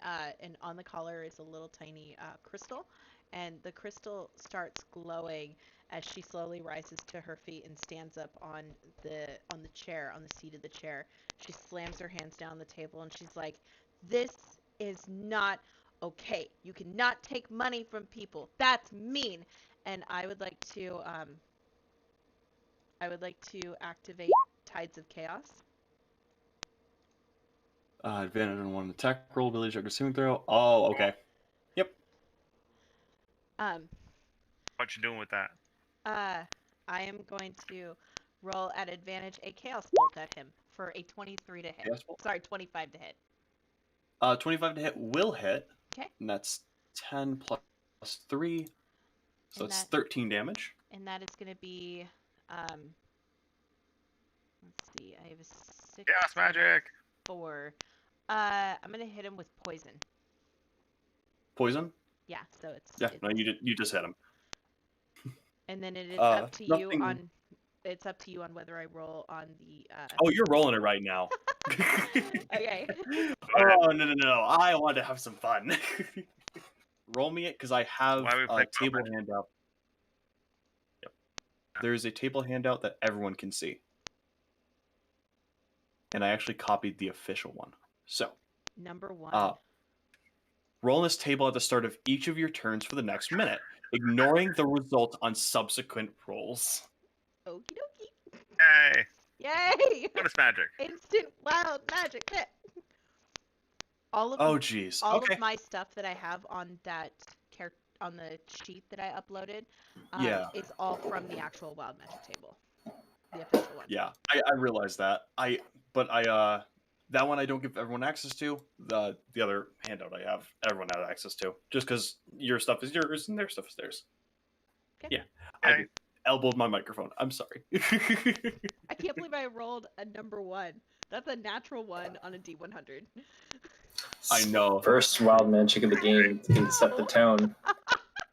on the collar is a little tiny crystal, and the crystal starts glowing as she slowly rises to her feet and stands up on the chair, on the seat of the chair. She slams her hands down the table and she's like, "This is not okay. You cannot take money from people. That's mean." And I would like to activate Tides of Chaos. Advantage on one attack roll, ability check or saving throw. Oh, okay. Yep. What you doing with that? I am going to roll at advantage a Chaos Bolt at him for a 23 to hit. Chaos Bolt? Sorry, 25 to hit. 25 to hit will hit. Okay. And that's 10 plus 3. So And it's that- 13 damage. And that is going to be, let's see, I have a 6. Chaos magic! 4. I'm going to hit him with poison. Poison? Yeah, so it's... Yeah, no, you just hit him. And then it is up to you nothing- on... It's up to you on whether I roll on the... Oh, you're rolling it right now. Okay. Oh, no. I want to have some fun. Roll me it, because I have Why we a play table Combat? handout. Yep. There's a table handout that everyone can see. And I actually copied the official one. So, Number 1. roll this table at the start of each of your turns for the next minute, ignoring the result on subsequent rolls. Okie dokie. Yay! Yay! Bonus magic. Instant wild magic hit. All of Oh, jeez. all Okay. of my stuff that I have on that on the sheet that I uploaded, Yeah. is all from the actual wild magic table, the official one. Yeah, I realize that. That one I don't give everyone access to. The other handout I have, everyone has access to. Just because your stuff is yours and their stuff is theirs. Okay. Yeah, I elbowed my microphone. I'm sorry. I can't believe I rolled a number 1. That's a natural 1 on a D100. I know. First wild magic of the game can set the tone.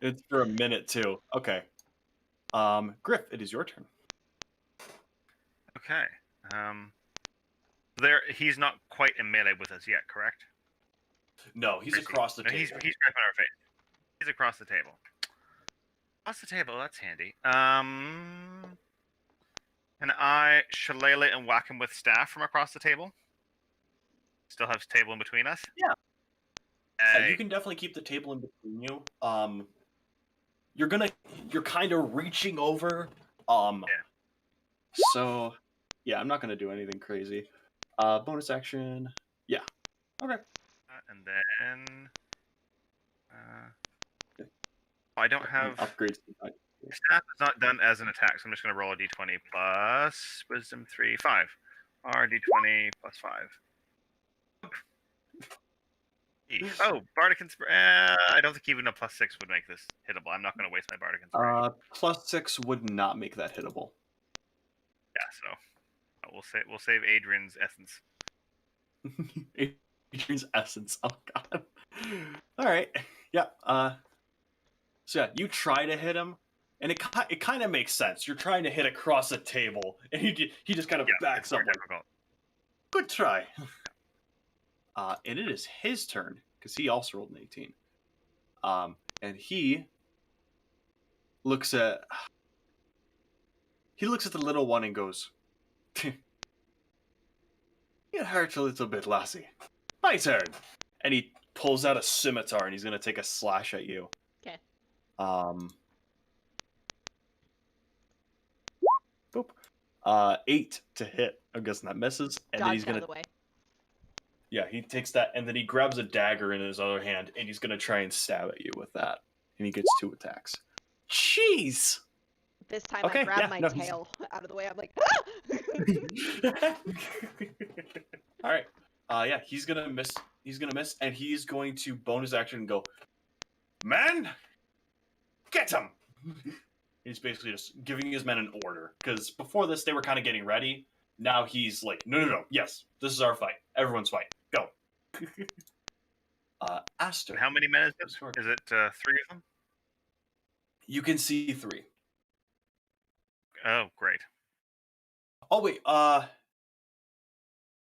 It's for a minute too. Okay. Griff, it is your turn. Okay. He's not quite in melee with us yet, correct? No, he's Or is he? across the No, table. He's right in our face. He's across the table. Across the table, that's handy. Can I shillelagh and whack him with staff from across the table? Still have table in between us? Yeah. You can definitely keep the table in between you. You're kind of reaching over. So, yeah, I'm not gonna do anything crazy. Bonus action. Yeah. Okay. And then I don't have upgrades. Staff is not done as an attack, so I'm just going to roll a d20 plus Wisdom 3, 5. Or d20 plus 5. Oh, Bardic Inspiration. I don't think even a plus 6 would make this hittable. I'm not going to waste my Bardic Inspiration. Plus 6 would not make that hittable. Yeah, so we'll save Adrian's essence. Adrian's essence. Oh god. All right. Yeah. So yeah, you try to hit him, and it kind of makes sense. You're trying to hit across the table, and he just kind of backs up. Like, good try. And it is his turn because he also rolled an 18. And he looks at the little one and goes, "It hurts a little bit, lassie. My turn." And he pulls out a scimitar and he's gonna take a slash at you. Okay. Boop. 8 to hit. I'm guessing that misses. And then he's gonna. Out of the way. Yeah, he takes that and then he grabs a dagger in his other hand and he's gonna try and stab at you with that. And he gets 2 attacks. Jeez. This time I grab my tail out of the way. I'm like, ah! All right. Yeah, he's gonna miss. He's gonna miss, and he's going to bonus action and go, "Man, get him!" He's basically just giving his men an order because before this they were kind of getting ready. Now he's like, "No. Yes, this is our fight. Everyone's fight. Go." Aster. And how many men is it? Is it 3 of them? You can see 3. Oh, great. Oh wait.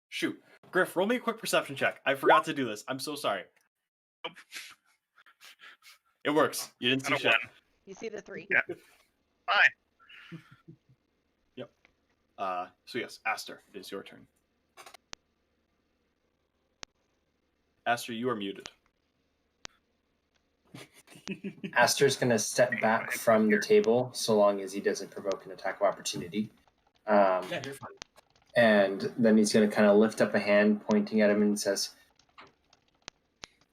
Shoot. Griff, roll me a quick perception check. I forgot to do this. I'm so sorry. Nope. It works. You didn't see shit. You see the 3. Yeah. Fine. Yep. So yes, Aster, it is your turn. Aster, you are muted. Aster's going to step back from the table so long as he doesn't provoke an attack of opportunity. Yeah, you're fine. And then he's going to kind of lift up a hand pointing at him and says,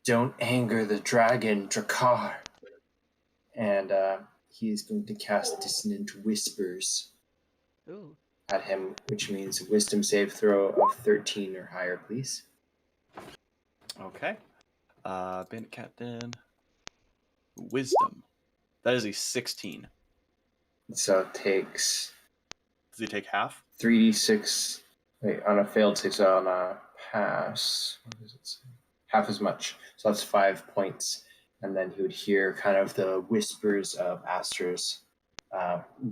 "Don't anger the dragon, Drakkar." And he's going to cast Dissonant Whispers at him, which means a wisdom save throw of 13 or higher, please. Okay. Bandit Captain. Wisdom. That is a 16. So it takes... Does he take half? 3d6. Wait, on a failed save, so on a pass, what does it say? Half as much. So that's 5 points. And then he would hear kind of the whispers of Aster's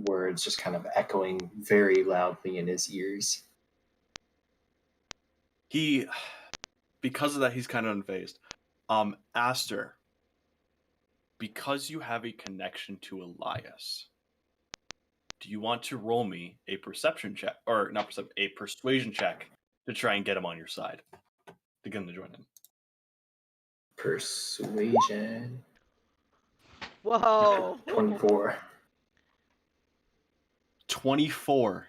words just kind of echoing very loudly in his ears. Because of that, he's kind of unfazed. Aster, because you have a connection to Elias, do you want to roll me a perception check, or not perception, a persuasion check to try and get him on your side, to get him to join in? Persuasion. Whoa. 24. 24.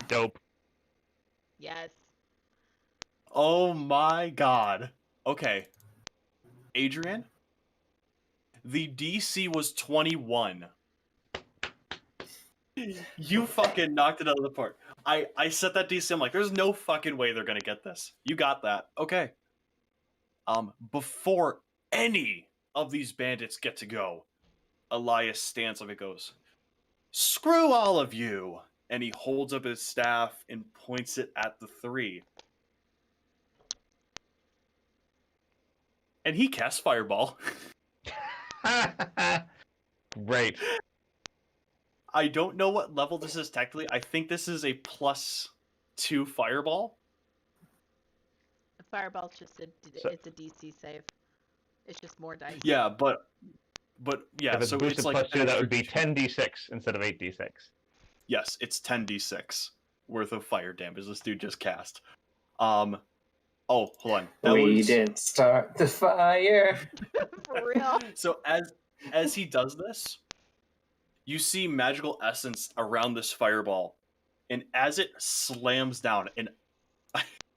Dope. Yes. Oh my god. Okay. Adrian? The DC was 21. You fucking knocked it out of the park. I set that DC, I'm like, there's no fucking way they're gonna get this. You got that. Okay. Before any of these bandits get to go, Elias stands up and goes, "Screw all of you!" And he holds up his staff and points it at the 3. And he casts Fireball. Great. I don't know what level this is technically. I think this is a +2 Fireball. Fireball's just it's a DC save. It's just more dice. Yeah, but yeah, If it's so boosted it's like +2, that would be 10d6 instead of 8d6. Yes, it's 10d6 worth of fire damage this dude just cast. Oh, hold on. That We was didn't start the fire. For real. so. As he does this, you see magical essence around this fireball, and as it slams down, and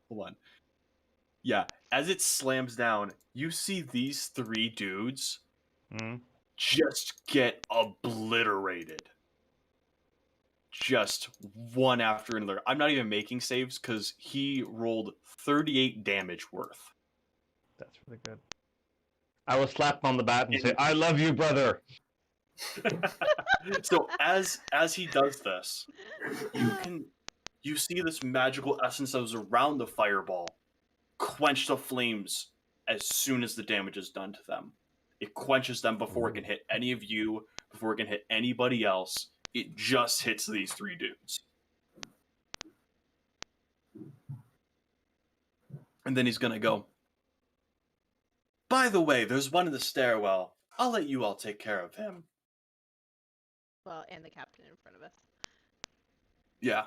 hold on, yeah, as it slams down, you see these three dudes just get obliterated. Just one after another. I'm not even making saves because he rolled 38 damage worth. That's really good. I will slap him on the back and say, "I love you, brother." So as he does this, you see this magical essence that was around the fireball quench the flames as soon as the damage is done to them. It quenches them before it can hit any of you, before it can hit anybody else. It just hits these three dudes. And then he's gonna go, by the way, there's one in the stairwell. I'll let you all take care of him. Well, and the captain in front of us. Yeah.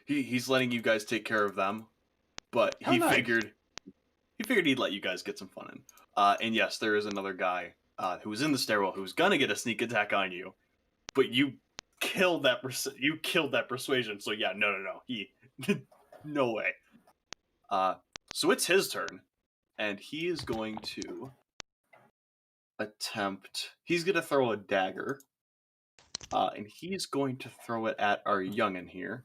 He's letting you guys take care of them. But Oh, nice. figured he'd let you guys get some fun in. And yes, there is another guy who was in the stairwell who was gonna get a sneak attack on you, but you killed that persuasion. So yeah, no, he no way. So it's his turn, and he is going to attempt. He's gonna throw a dagger, and he's going to throw it at our youngin here,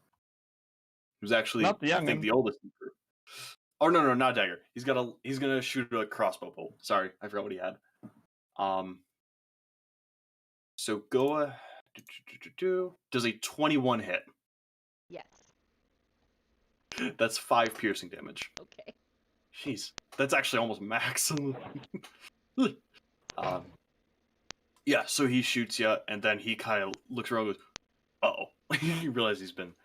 who's actually Not the I think youngin. the oldest in the group. Oh no, not dagger. He's gonna shoot a crossbow bolt. Sorry, I forgot what he had. So go. Does a 21 hit? Yes. That's 5 piercing damage. Okay. Jeez, that's actually almost max. Yeah. So he shoots you, and then he kind of looks around, and goes, "Uh-oh!" You realize he's been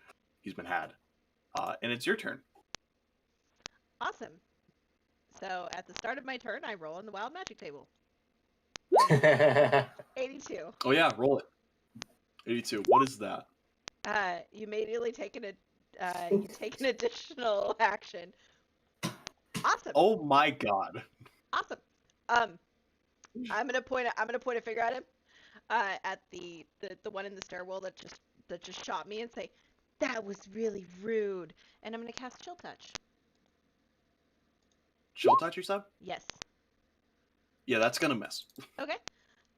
had. And it's your turn. Awesome. So at the start of my turn, I roll on the wild magic table. 82. Oh yeah, roll it. 82. What is that? You immediately take an additional action. Awesome. Oh my god. Awesome. I'm gonna point a finger at him, at the one in the stairwell that just shot me, and say, "That was really rude." And I'm gonna cast Chill Touch. Chill touch, you said? Yes. Yeah, that's gonna miss. Okay.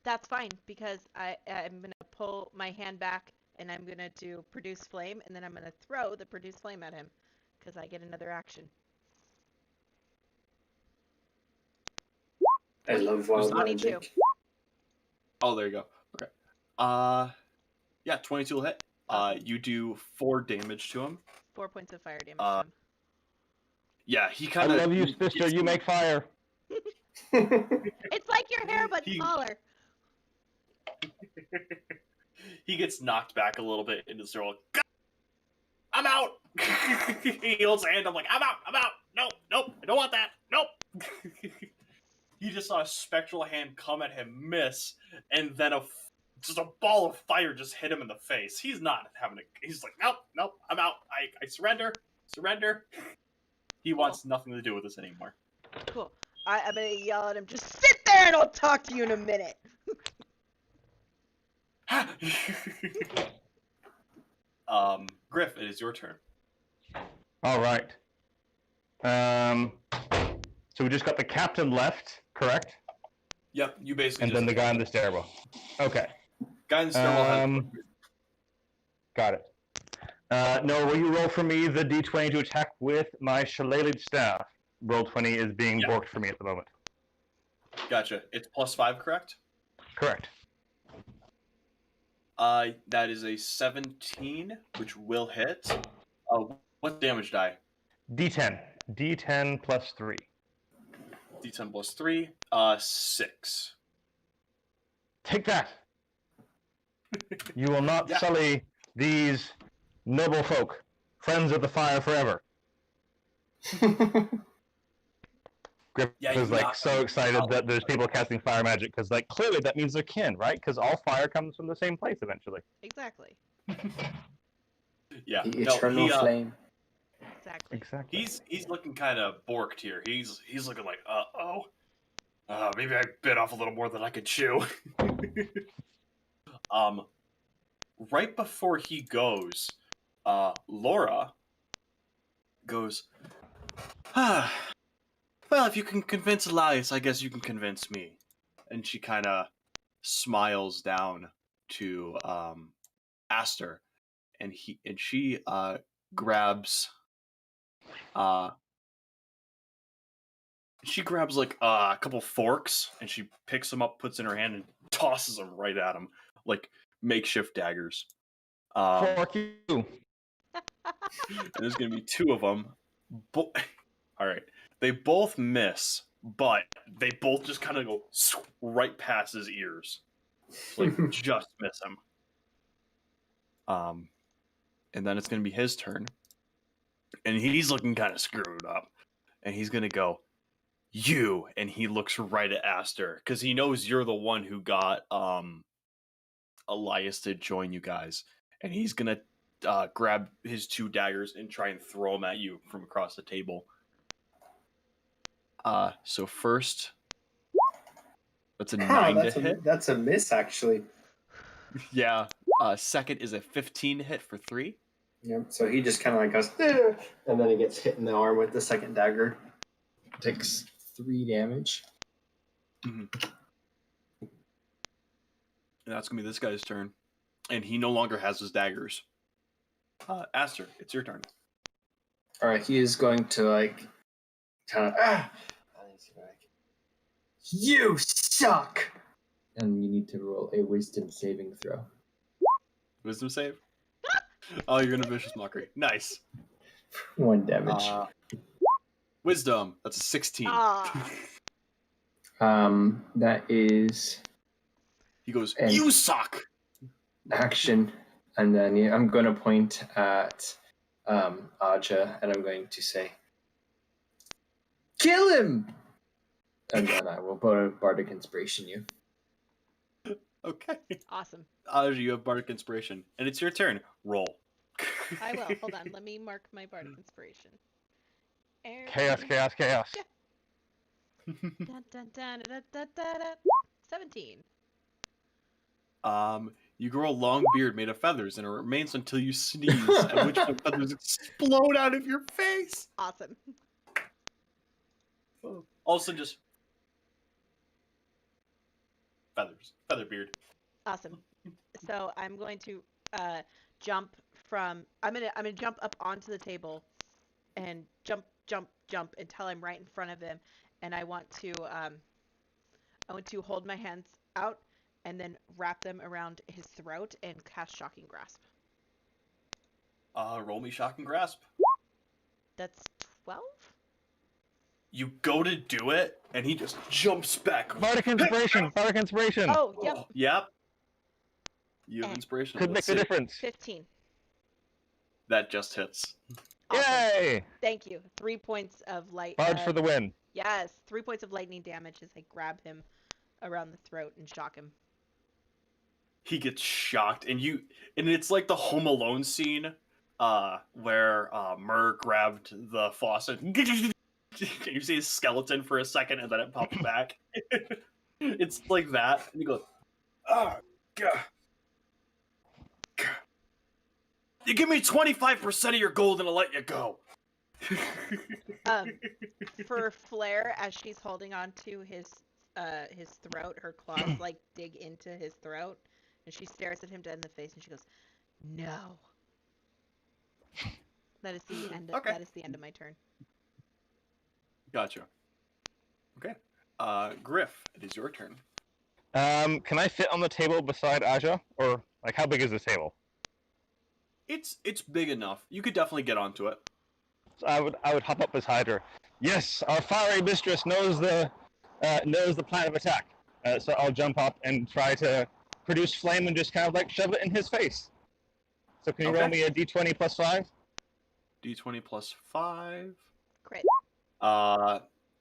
That's fine, because I'm gonna pull my hand back, and I'm gonna do Produce Flame, and then I'm gonna throw the Produce Flame at him, because I get another action. I love wild 22. magic. Oh, there you go. Okay. Yeah, 22 will hit. You do 4 damage to him. 4 points of fire damage to him. Yeah, he I kind of. love you, sister. You make fire. It's like your hair, but smaller. He gets knocked back a little bit into the circle. I'm out. He holds a hand. I'm like, I'm out. Nope. I don't want that. Nope. He just saw a spectral hand come at him, miss, and then just a ball of fire just hit him in the face. He's not having a. He's like, nope. I'm out. I surrender. He wants nothing to do with this anymore. Cool. I'm gonna yell at him, just sit there and I'll talk to you in a minute. Griff, it is your turn. All right. So we just got the captain left, correct? Yep, you basically. And then the guy in the stairwell. Okay. Guy in the stairwell Got it. No, will you roll for me the d20 to attack with my shillelagh staff? Roll 20 is being borked for me at the moment. Gotcha. It's +5, correct? Correct. That is a 17, which will hit. What damage die? D10. D10 plus 3. D10 plus 3. 6. Take that! You will not sully these noble folk, friends of the fire forever. Griff is like so excited that there's people casting fire magic because, like, clearly that means they're kin, right? Because all fire comes from the same place eventually. Exactly. Yeah. The eternal flame. Exactly. Exactly. He's looking kind of borked here. He's looking like, maybe I bit off a little more than I could chew. Right before he goes, Laura goes, well, if you can convince Elias, I guess you can convince me. And she kind of smiles down to Aster, and she grabs like a couple forks, and she picks them up, puts in her hand, and tosses them right at him like makeshift daggers. Fuck you. And there's gonna be two of them. All right, they both miss, but they both just kind of go right past his ears, like just miss him. And then it's gonna be his turn, and he's looking kind of screwed up, and he's gonna go, you, and he looks right at Aster because he knows you're the one who got Elias to join you guys, and he's gonna grab his two daggers and try and throw them at you from across the table. So first, that's a 9 to hit. That's a miss, actually. Yeah. Second is a 15 hit for 3. Yep. So he just kind of like goes, "Eh," and then he gets hit in the arm with the second dagger. Takes 3 damage. Mm-hmm. And that's gonna be this guy's turn, and he no longer has his daggers. Aster, it's your turn. All right, he is going to like kind of you suck, and you need to roll a wisdom saving throw. Wisdom save. Oh, you're gonna vicious mockery. Nice. 1 damage. Wisdom. That's a 16. That is. He goes, you suck. Action, and then I'm going to point at Aja, and I'm going to say, kill him! And then I will Bardic Inspiration you. Okay. Awesome. Aja, you have Bardic Inspiration, and it's your turn. Roll. I will. Hold on. Let me mark my Bardic Inspiration. Chaos. Yeah. Dun, dun, dun, dun, dun, dun, dun. 17. You grow a long beard made of feathers, and it remains until you sneeze, at which point feathers explode out of your face. Awesome. Also, just feathers, feather beard. Awesome. So I'm going to jump from. I'm gonna jump up onto the table, and jump until I'm right in front of him, and I want to hold my hands out and then wrap them around his throat and cast Shocking Grasp. Roll me Shocking Grasp. That's 12? You go to do it, and he just jumps back. Bardic Inspiration. Oh, yep. Yep. You have inspiration. Could make a difference. 15. That just hits. Awesome. Yay! Thank you. 3 points of light. Bards for the win. Yes, 3 points of lightning damage as I grab him around the throat and shock him. He gets shocked, and it's like the Home Alone scene, where Murr grabbed the faucet. Can you see his skeleton for a second, and then it pops back? It's like that, and he goes, "Oh God, you give me 25% of your gold, and I'll let you go." For Flair, as she's holding on to his throat, her claws like dig into his throat, and she stares at him dead in the face, and she goes, "No." That is the end. Okay. That is the end of my turn. Gotcha. Okay. Griff, it is your turn. Can I fit on the table beside Aja, or like how big is this table? It's big enough. You could definitely get onto it. So I would hop up beside her. Yes, our fiery mistress knows the plan of attack. So I'll jump up and try to produce flame and just kind of like shove it in his face. So can you roll me a d20 plus 5? D20 plus 5. Crit.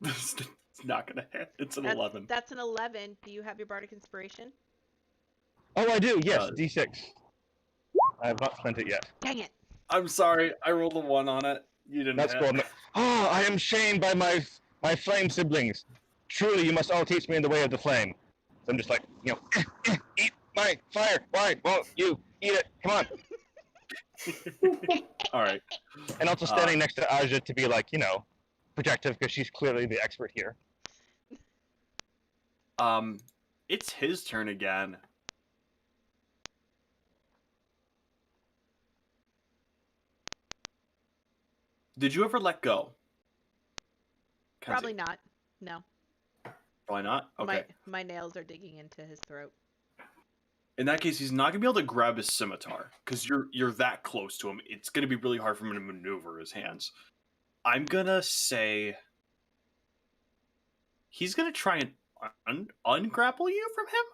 It's not gonna hit. It's an 11. That's an 11. Do you have your Bardic Inspiration? Oh, I do. Yes, d6. I have not spent it yet. Dang it. I'm sorry, I rolled a 1 on it. You didn't That's hit. cool. Oh, I am shamed by my flame siblings. Truly, you must all teach me in the way of the flame. So I'm just like, eat my fire. Why won't you eat it? Come on. All right. And also standing next to Aja to be like, protective because she's clearly the expert here. It's his turn again. Did you ever let go? Kenzie? Probably not. No. Probably not? Okay. My nails are digging into his throat. In that case, he's not going to be able to grab his scimitar because you're that close to him. It's going to be really hard for him to maneuver his hands. I'm going to say he's going to try and ungrapple you from him.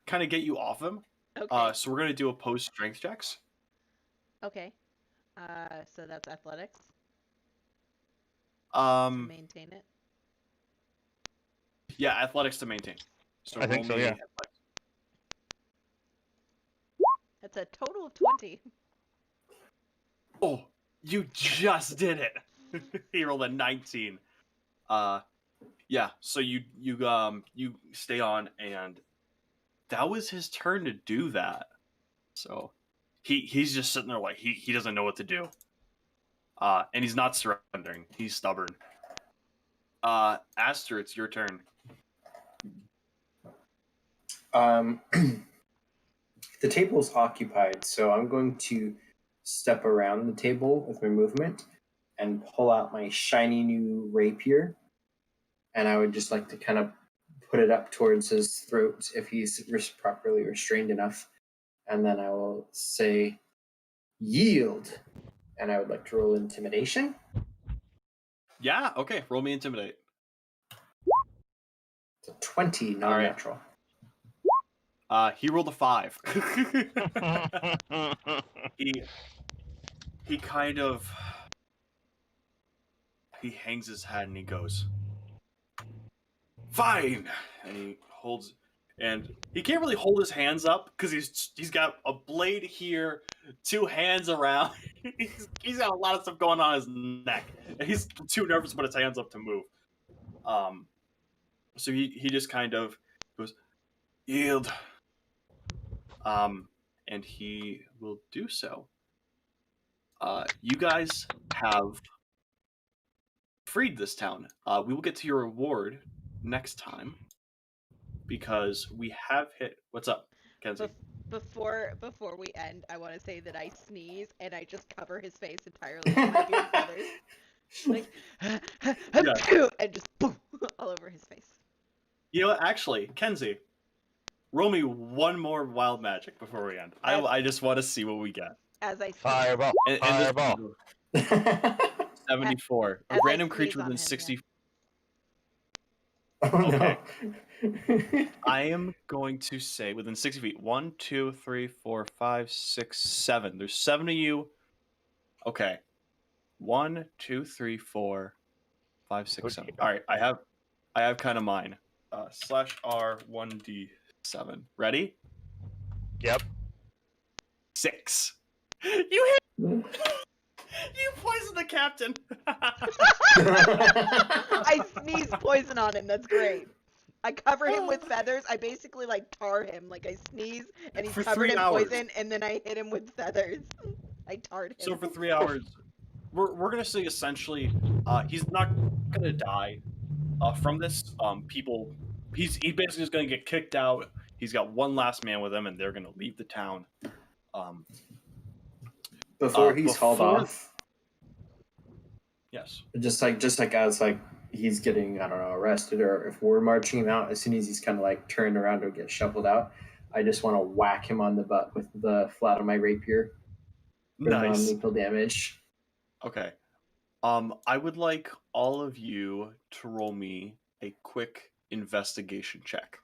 Kind of get you off him. Okay. So we're going to do opposed strength checks. Okay. So that's athletics to maintain it. Yeah, athletics to maintain. So I think so, roll me yeah. athletics. That's a total of 20. Oh, you just did it. He rolled a 19. Yeah, so you stay on, and that was his turn to do that. So he's just sitting there like he doesn't know what to do. And he's not surrendering. He's stubborn. Aster, it's your turn. The table is occupied, so I'm going to step around the table with my movement and pull out my shiny new rapier. And I would just like to kind of put it up towards his throat if he's properly restrained enough. And then I will say, yield. And I would like to roll intimidation. Yeah, okay. Roll me intimidate. It's a 20 non-natural. He rolled a 5. he kind of he hangs his head and he goes, fine, and he holds, and he can't really hold his hands up because he's got a blade here, 2 hands around. he's got a lot of stuff going on his neck, and he's too nervous to put his hands up to move. So he just kind of goes, yield. And he will do so. You guys have freed this town. We will get to your reward next time because we have hit. What's up, Kenzie? Before we end, I want to say that I sneeze and I just cover his face entirely with my beard feathers, like, and just boom all over his face. You know what? Actually, Kenzie, roll me one more wild magic before we end. I just want to see what we get. As I sneeze. Fireball. Fireball. 74. A As I random sneeze creature on within him, 60. Oh, Okay. no. I am going to say within 60 feet. 1, 2, 3, 4, 5, 6, 7. There's 7 of you. Okay. 1, 2, 3, 4, 5, 6, 7. All right. I have kind of mine. /R 1d7. Ready? Yep. 6. You hit. You poisoned the captain. I sneeze poison on him. That's great. I cover him with feathers. I basically like tar him. Like I sneeze and he's For covered 3 in hours. poison, and then I hit him with feathers. I tarred him. So for 3 hours, we're gonna say essentially, he's not gonna die from this. He's basically just gonna get kicked out. He's got one last man with him, and they're gonna leave the town. Before he's hauled off, yes. just like as like he's getting, I don't know, arrested, or if we're marching him out, as soon as he's kind of like turned around to get shuffled out, I just want to whack him on the butt with the flat of my rapier for Nice. non-lethal damage. Okay. I would like all of you to roll me a quick investigation check,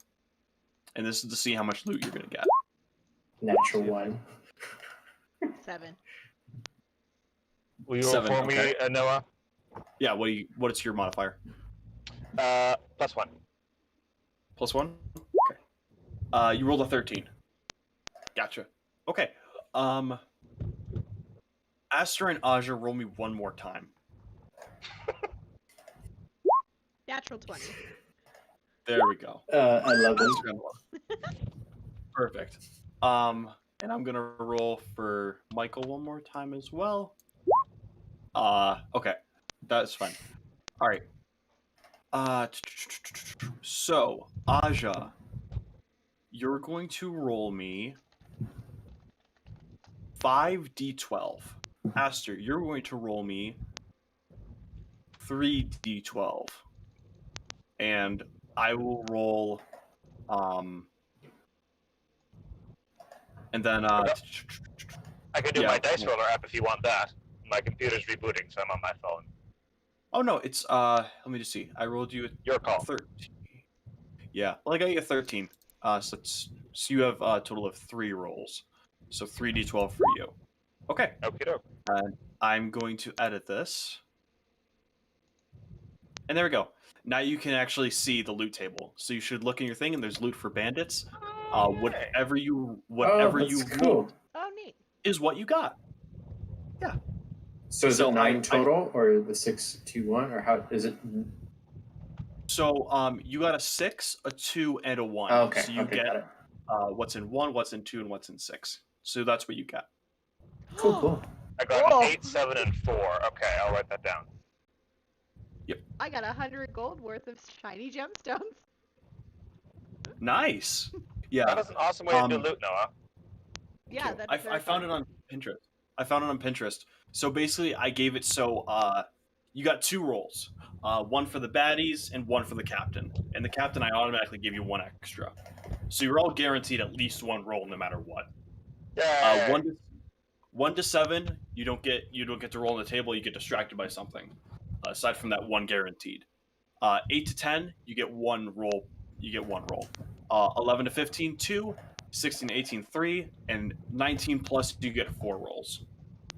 and this is to see how much loot you're gonna get. Natural 1. 7. Will you roll 7, for okay. me, Noah? Yeah. What's your modifier? +1. +1. Okay. You rolled a 13. Gotcha. Okay. Aster and Aja, roll me one more time. Natural 20. There we go. 11. Aster got 11. Perfect. And I'm gonna roll for Michael one more time as well. Okay, that's fine. All right. So Aja, you're going to roll me 5d12. Aster, you're going to roll me 3d12. And I will roll and then I can do yeah. my dice roller app if you want that. My computer's rebooting, so I'm on my phone. Oh no, it's let me just see. I rolled you Your call. 13. Yeah, well I got you a 13. So you have a total of 3 rolls. So 3d12 for you. Okay. Okie doke. I'm going to edit this. And there we go. Now you can actually see the loot table. So you should look in your thing and there's loot for bandits. Whatever you that's cool. loot Oh, neat. is what you got. Yeah. So is So it 9 total, or the 6, 2, 1, or how is it? So you got a 6, a 2, and a 1. Oh, okay. So you get got it. what's in 1, what's in 2, and what's in 6. So that's what you got. Cool. I got Whoa. 8, 7, and 4. Okay, I'll write that down. I got 100 gold worth of shiny gemstones. Nice. Yeah. That was an awesome way to do loot, Noah. Yeah, Cool. that's I found it on Pinterest. So basically, I gave it so you got 2 rolls, one for the baddies and one for the captain. And the captain, I automatically give you 1 extra. So you're all guaranteed at least 1 roll, no matter what. Yay! 1 to 7, you don't get to roll on the table. You get distracted by something. Aside from that 1 guaranteed. 8 to 10, you get 1 roll. 11 to 15, 2. 16 to 18, 3, and 19 plus, you get 4 rolls.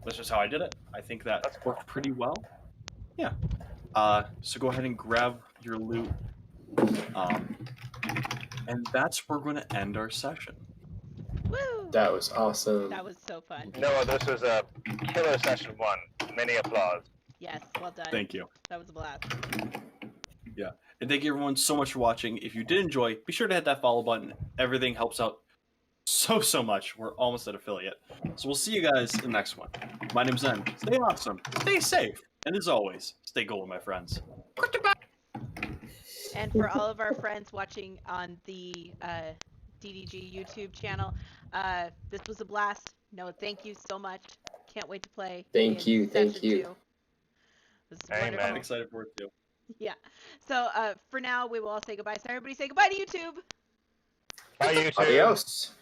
That's just how I did it. I think that worked pretty well. Yeah. So go ahead and grab your loot. And that's where we're going to end our session. Woo! That was awesome. That was so fun. Noah, this was a killer session 1. Many applause. Yes, well done. Thank you. That was a blast. Yeah. And thank you everyone so much for watching. If you did enjoy, be sure to hit that follow button. Everything helps out so much. We're almost at affiliate. So we'll see you guys in the next one. My name's Zen. Stay awesome. Stay safe. And as always, stay golden, my friends. And for all of our friends watching on the DDG YouTube channel, this was a blast. No, thank you so much. Can't wait to play. Thank you. Session 2. This is Amen. wonderful. I'm excited for it too. Yeah. So for now, we will all say goodbye. So everybody say goodbye to YouTube. Bye, YouTube. Adios.